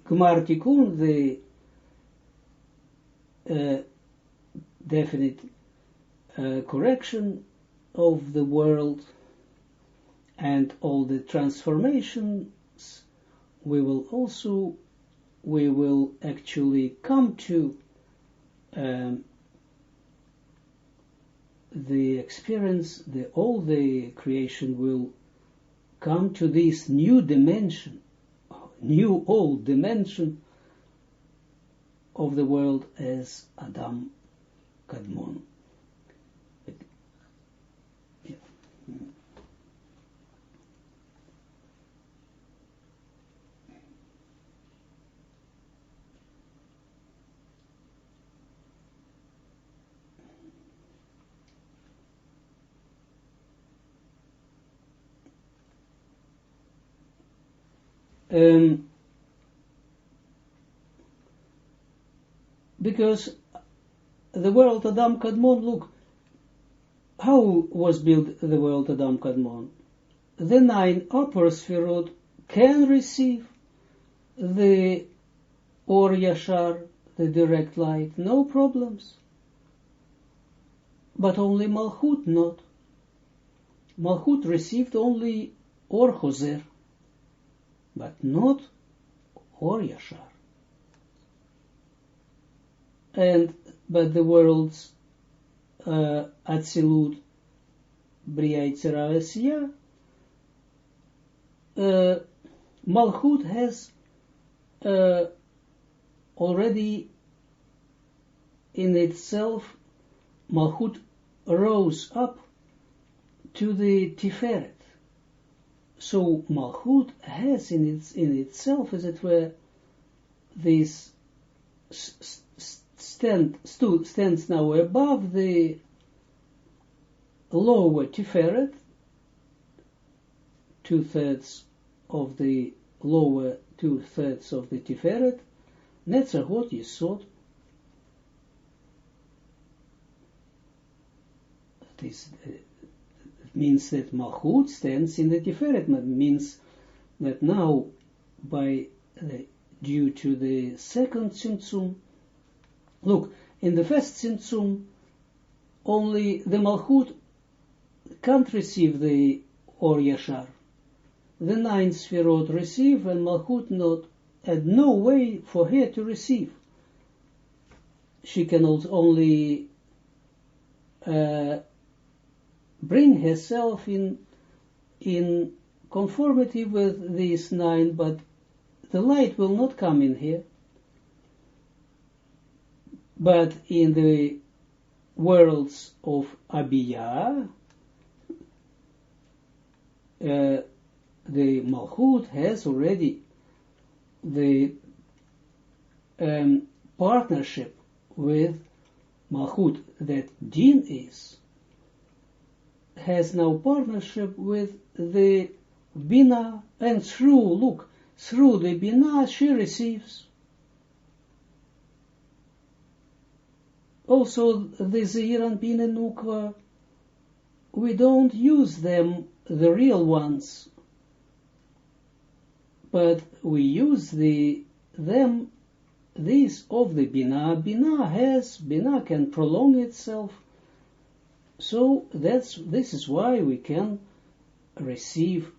Gmar Tikkun, the definite correction of the world and all the transformations, we will actually come to the experience, all the creation will come to this new dimension, new old dimension of the world as Adam Kadmon. Yeah. Because the world Adam Kadmon, look, how was built the world Adam Kadmon? The 9 upper Sfirot can receive the Or Yashar, the direct light, no problems. But only Malchut not. Malchut received only Or Choser, but not Or Yashar. But the worlds Atzilut, Bria, Yetzirah, Asiyah, Malchut has already in itself, Malchut rose up to the Tiferet. So Malchut has in itself, as it were, this stands now above the lower Tiferet, 2/3 of the lower 2/3 of the Tiferet, Netzachot Yesod. This means that Malchut stands in the Tiferet. It means that now, due to the second Tzimtzum, look, in the first Tzimtzum, only the Malchut can't receive the Or Yashar. The 9 Sfirot receive, and Malchut had no way for her to receive. She can only bring herself in conformity with these 9, but the light will not come in here. But in the worlds of Abiyah, the Malchut has already the partnership with Malchut, that Din has now partnership with the Bina, and through the Bina she receives. Also, the Zeir Anpin and Nukva, we don't use them, the real ones, but we use these of the Bina. Bina can prolong itself. So this is why we can receive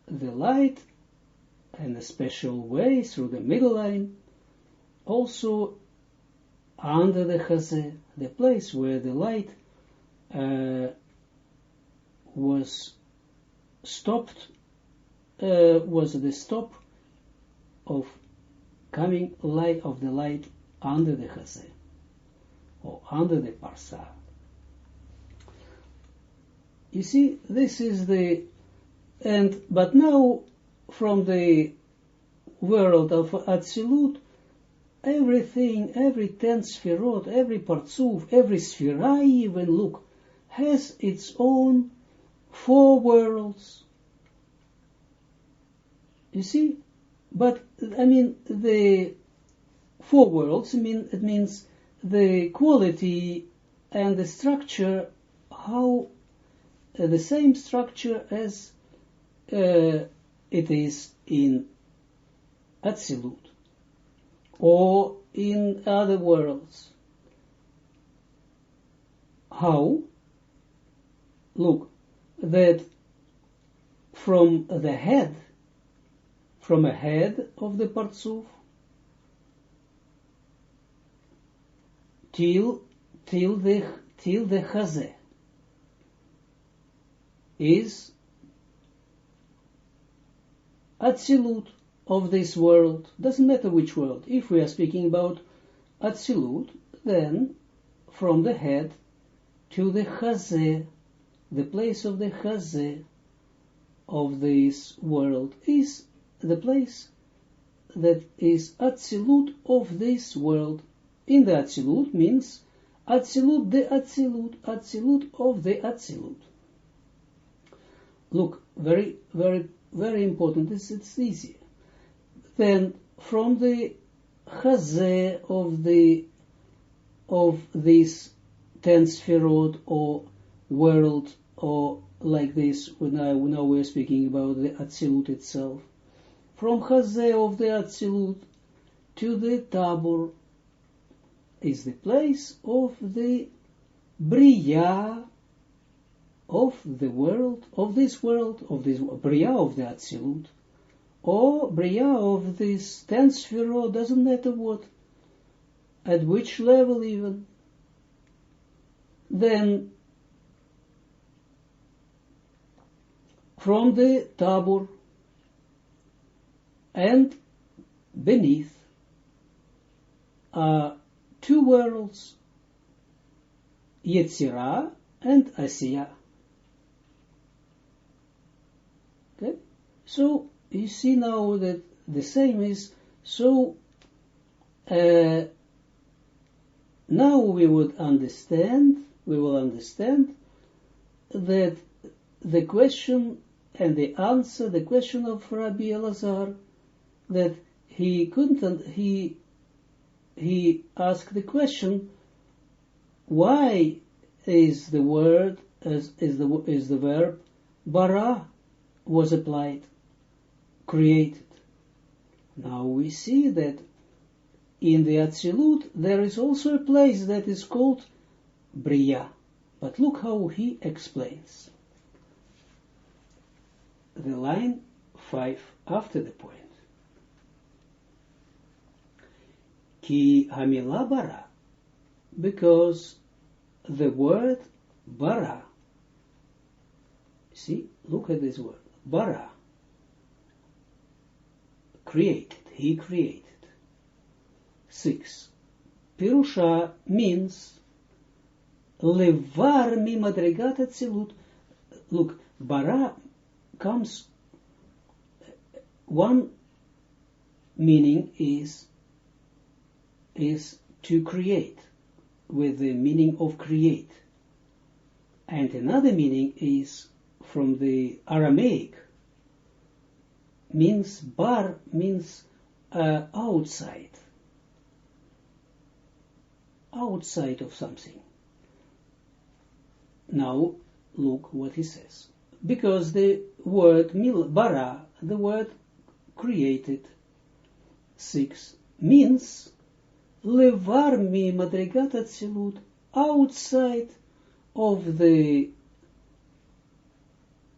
the light in a special way through the middle line, also under the Chazeh, the place where the light was stopped, was the stop of coming light of the light under the Chazeh, or under the Parsah. You see, this is but now from the world of Atzilut, everything, every 10 Sfirot, every Partzuf, every Sfira even, look, has its own 4 worlds. You see? But, the 4 worlds, it means the quality and the structure, how the same structure as it is in Atzilut, or in other worlds. How? Look, that from a head of the Partzuf till the Chazeh is Atzilut of this world. Doesn't matter which world. If we are speaking about Atzilut, then from the head to the Chazeh, the place of the Chazeh of this world is the place that is Atzilut of this world. In the Atzilut means Atzilut the Atzilut, Atzilut of the Atzilut. Look, very, very, very important. It's easy. Then from the Chazeh of this 10 Sfirot or world, or like this, now we're speaking about the Atzilut itself. From Chazeh of the Atzilut to the Tabor is the place of the Bria of the world, of this Bria of the Atzilut, or Bria of this 10 Sfirot, doesn't matter what, at which level even. Then from the Tabor and beneath are 2 worlds, Yetzirah and Asiyah. So you see now that the same is, so now we will understand that the question and the answer, the question of Rabbi Elazar, that he asked the question, why is the word, is the verb, bara was applied, created. Now we see that in the Atzilut there is also a place that is called Bria. But look how he explains. The line 5 after the point. Ki hamila bara, because the word bara, see, look at this word, bara, created, he created. 6. Pirusha means levar mi madrigat atzilut. Look, bara comes, one meaning is to create, with the meaning of create. And another meaning is from the Aramaic, means bar, means outside of something. Now look what he says. Because the word bara, the word created, 6, means levar mi madrigat atzilut, outside of the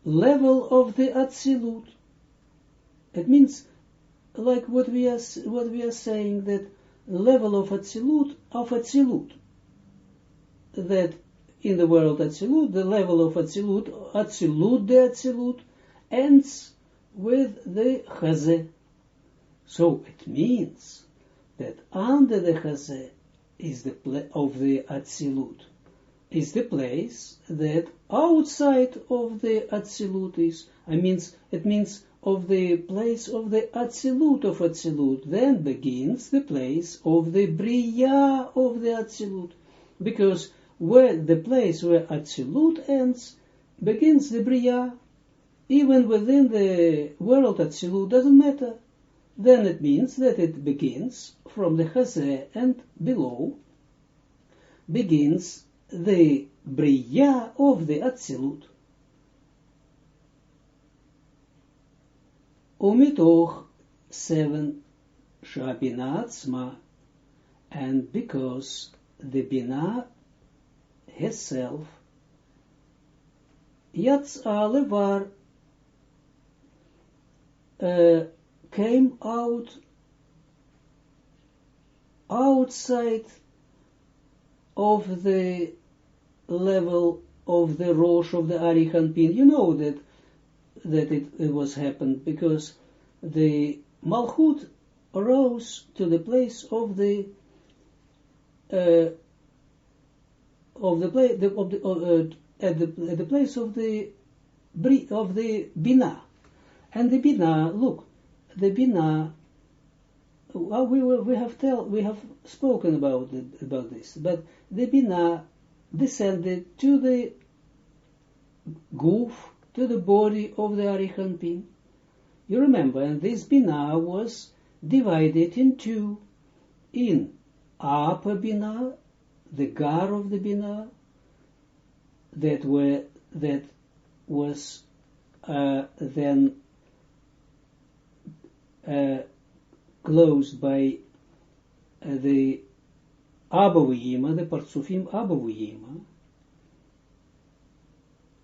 level of the atzilut. It means like what we are saying, that level of atzilut, that in the world atzilut, the level of atzilut, the atzilut ends with the chazeh. So it means that under the chazeh is the of the atzilut, is the place that outside of the atzilut is. It means of the place of the atzilut of atzilut. Then begins the place of the bria of the atzilut, because where the place where atzilut ends begins the bria. Even within the world atzilut doesn't matter. Then it means that it begins from the chazeh, and below begins the bria of the atzilut. Umitoch 7 shabina atzma, and because the bina herself yatsa levar came out outside of the level of the Rosh of the Arichanpin. You know that it was happened because the Malchut rose to the place of the at the place of the Bina. And the Bina, look, the Bina, we have spoken about this, but the Bina descended to the Guf, to the body of the Arichanpin. You remember, and this Bina was divided in two, in upper Bina, the Gar of the Bina, that was then closed by the Abavuyima, the Partsufim Abavuyima.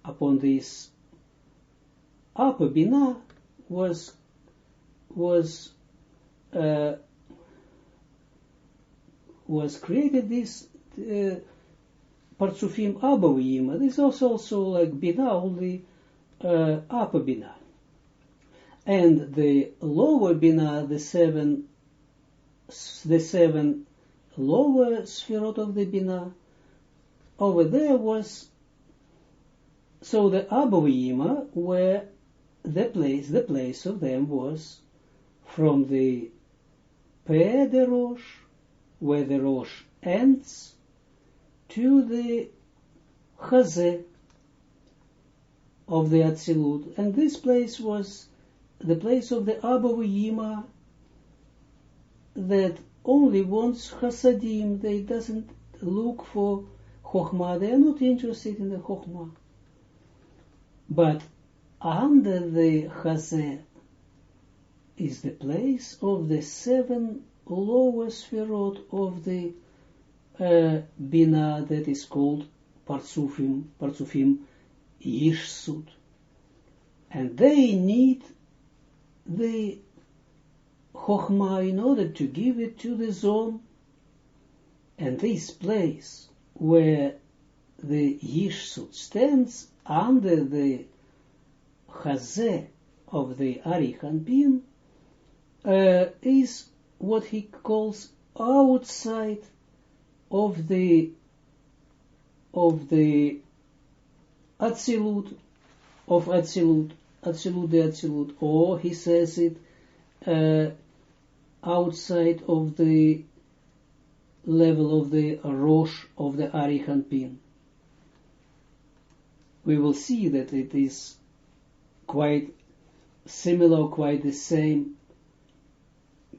Upon this upper Bina was created this Partsufim Abavuyima. This is also like Bina, only upper Bina. And the lower Bina, the seven lower Sfirot of the Bina, over there was, so the Abavuyima were the place of them was from the Peh de Rosh, where the Rosh ends, to the Chazeh of the Atzilut. And this place was the place of the Abba V'Yima that only wants Chasadim. They doesn't look for Chokhmah. They are not interested in the Chokhmah. But under the Chazeh is the place of the 7 lower sferot of the Bina that is called Partsufim Yishsut. And they need the Chokhmah in order to give it to the Zon. And this place where the Yishsut stands under the Chazeh of the Arich Anpin is what he calls outside of the Atzilut, Atzilut, or he says it outside of the level of the Rosh of the Arich Anpin. We will see that it is quite similar, quite the same,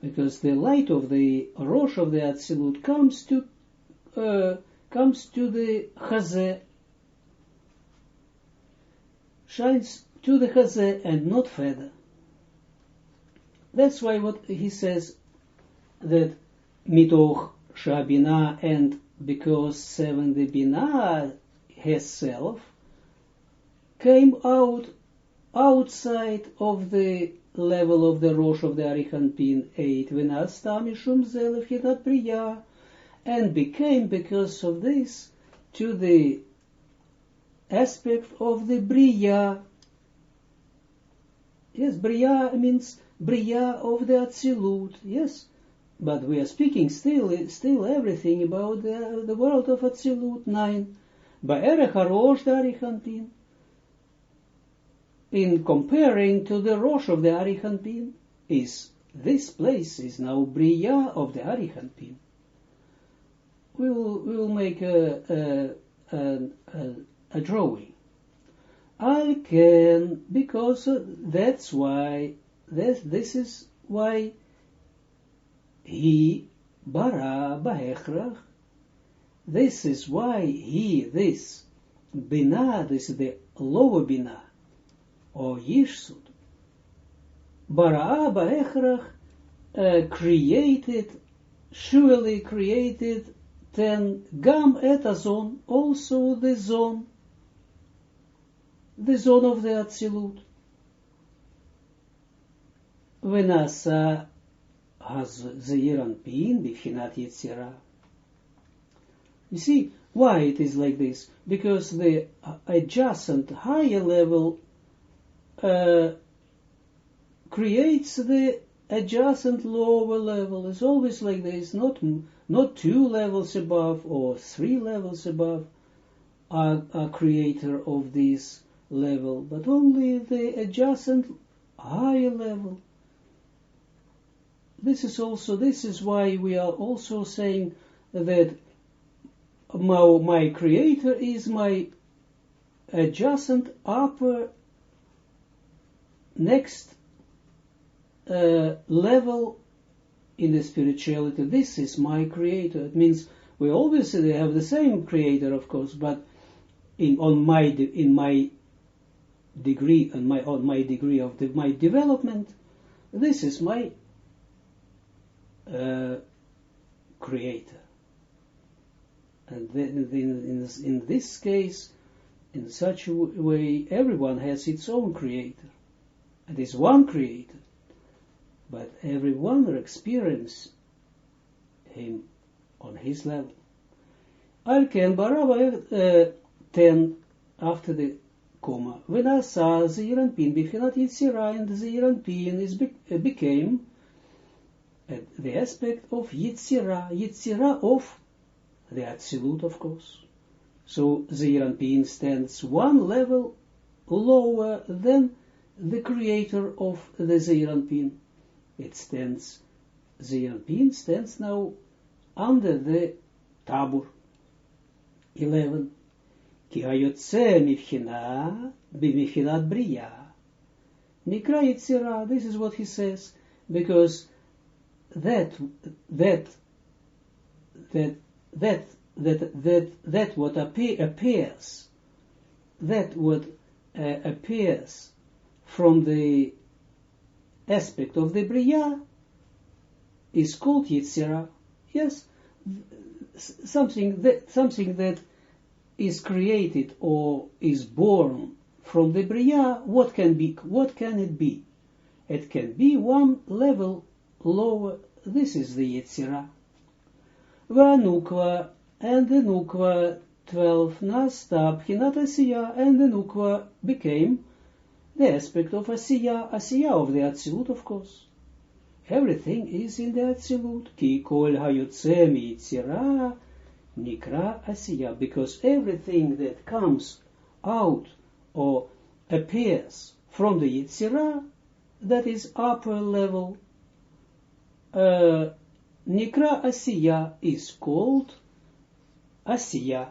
because the light of the Rosh of the Atzilut comes to the Chazeh, shines to the Chazeh and not further. That's why what he says, that mitoch shabina, and because 7 the Bina herself came outside of the level of the Rosh of the Arich Anpin 8, v'nasta mishum ze lefchitat Briya, and became, because of this, to the aspect of the Briya. Yes, Briya means Briya of the Atzilut, yes, but we are speaking still everything about the world of Atzilut 9, Ba'erech HaRosh the Arich Anpin. In comparing to the Rosh of the Arich Anpin, this place is now Briya of the Arich Anpin. We will make a drawing. I can, because that's why, this is why he bara ba'echrach. This is why this Bina, this is the lower Bina, or Yishsut, bara ba'echrach, surely created, then gam et azon, also the zon of the Atzilut. V'nasa Zeir Anpin b'chinat Yetzirah. You see why it is like this? Because the adjacent higher level creates the adjacent lower level. It's always like this, not 2 levels above or 3 levels above are creator of this level, but only the adjacent higher level. This is why we are also saying that my creator is my adjacent upper next level in the spirituality. This is my creator. It means we always have the same creator, of course, but on my degree of my development, this is my creator. And then in this case, in such a way, everyone has its own creator. It is one creator, but everyone will experience him on his level. Al-Ken Baraba 10 after the comma. V'nasa Zeir Anpin b'chinat Yetzirah, and Zeir Anpin became the aspect of Yetzirah of the Atzilut, of course. So Zeir Anpin stands one level lower than the creator of the Zeranpin. Zeranpin stands now under the Tabur. 11. Ki hayotze mivchina b'mivchinat bria. Nikra Yitzira, this is what he says, because that what appears, that what appears from the aspect of the Bria is called Yitzira. Yes, something that is created or is born from the Bria. What can it be? It can be one level lower. This is the Yitzira. V'anukva, and the Nukva 12 Nasta B'chinat Asiya, and the Nukva became the aspect of Asiya of the Atzilut, of course. Everything is in the Atzilut. Ki kol hayotze mi Yitzira nikra Asiya, because everything that comes out or appears from the Yitzira, that is upper level, Nikra Asiya is called Asiya.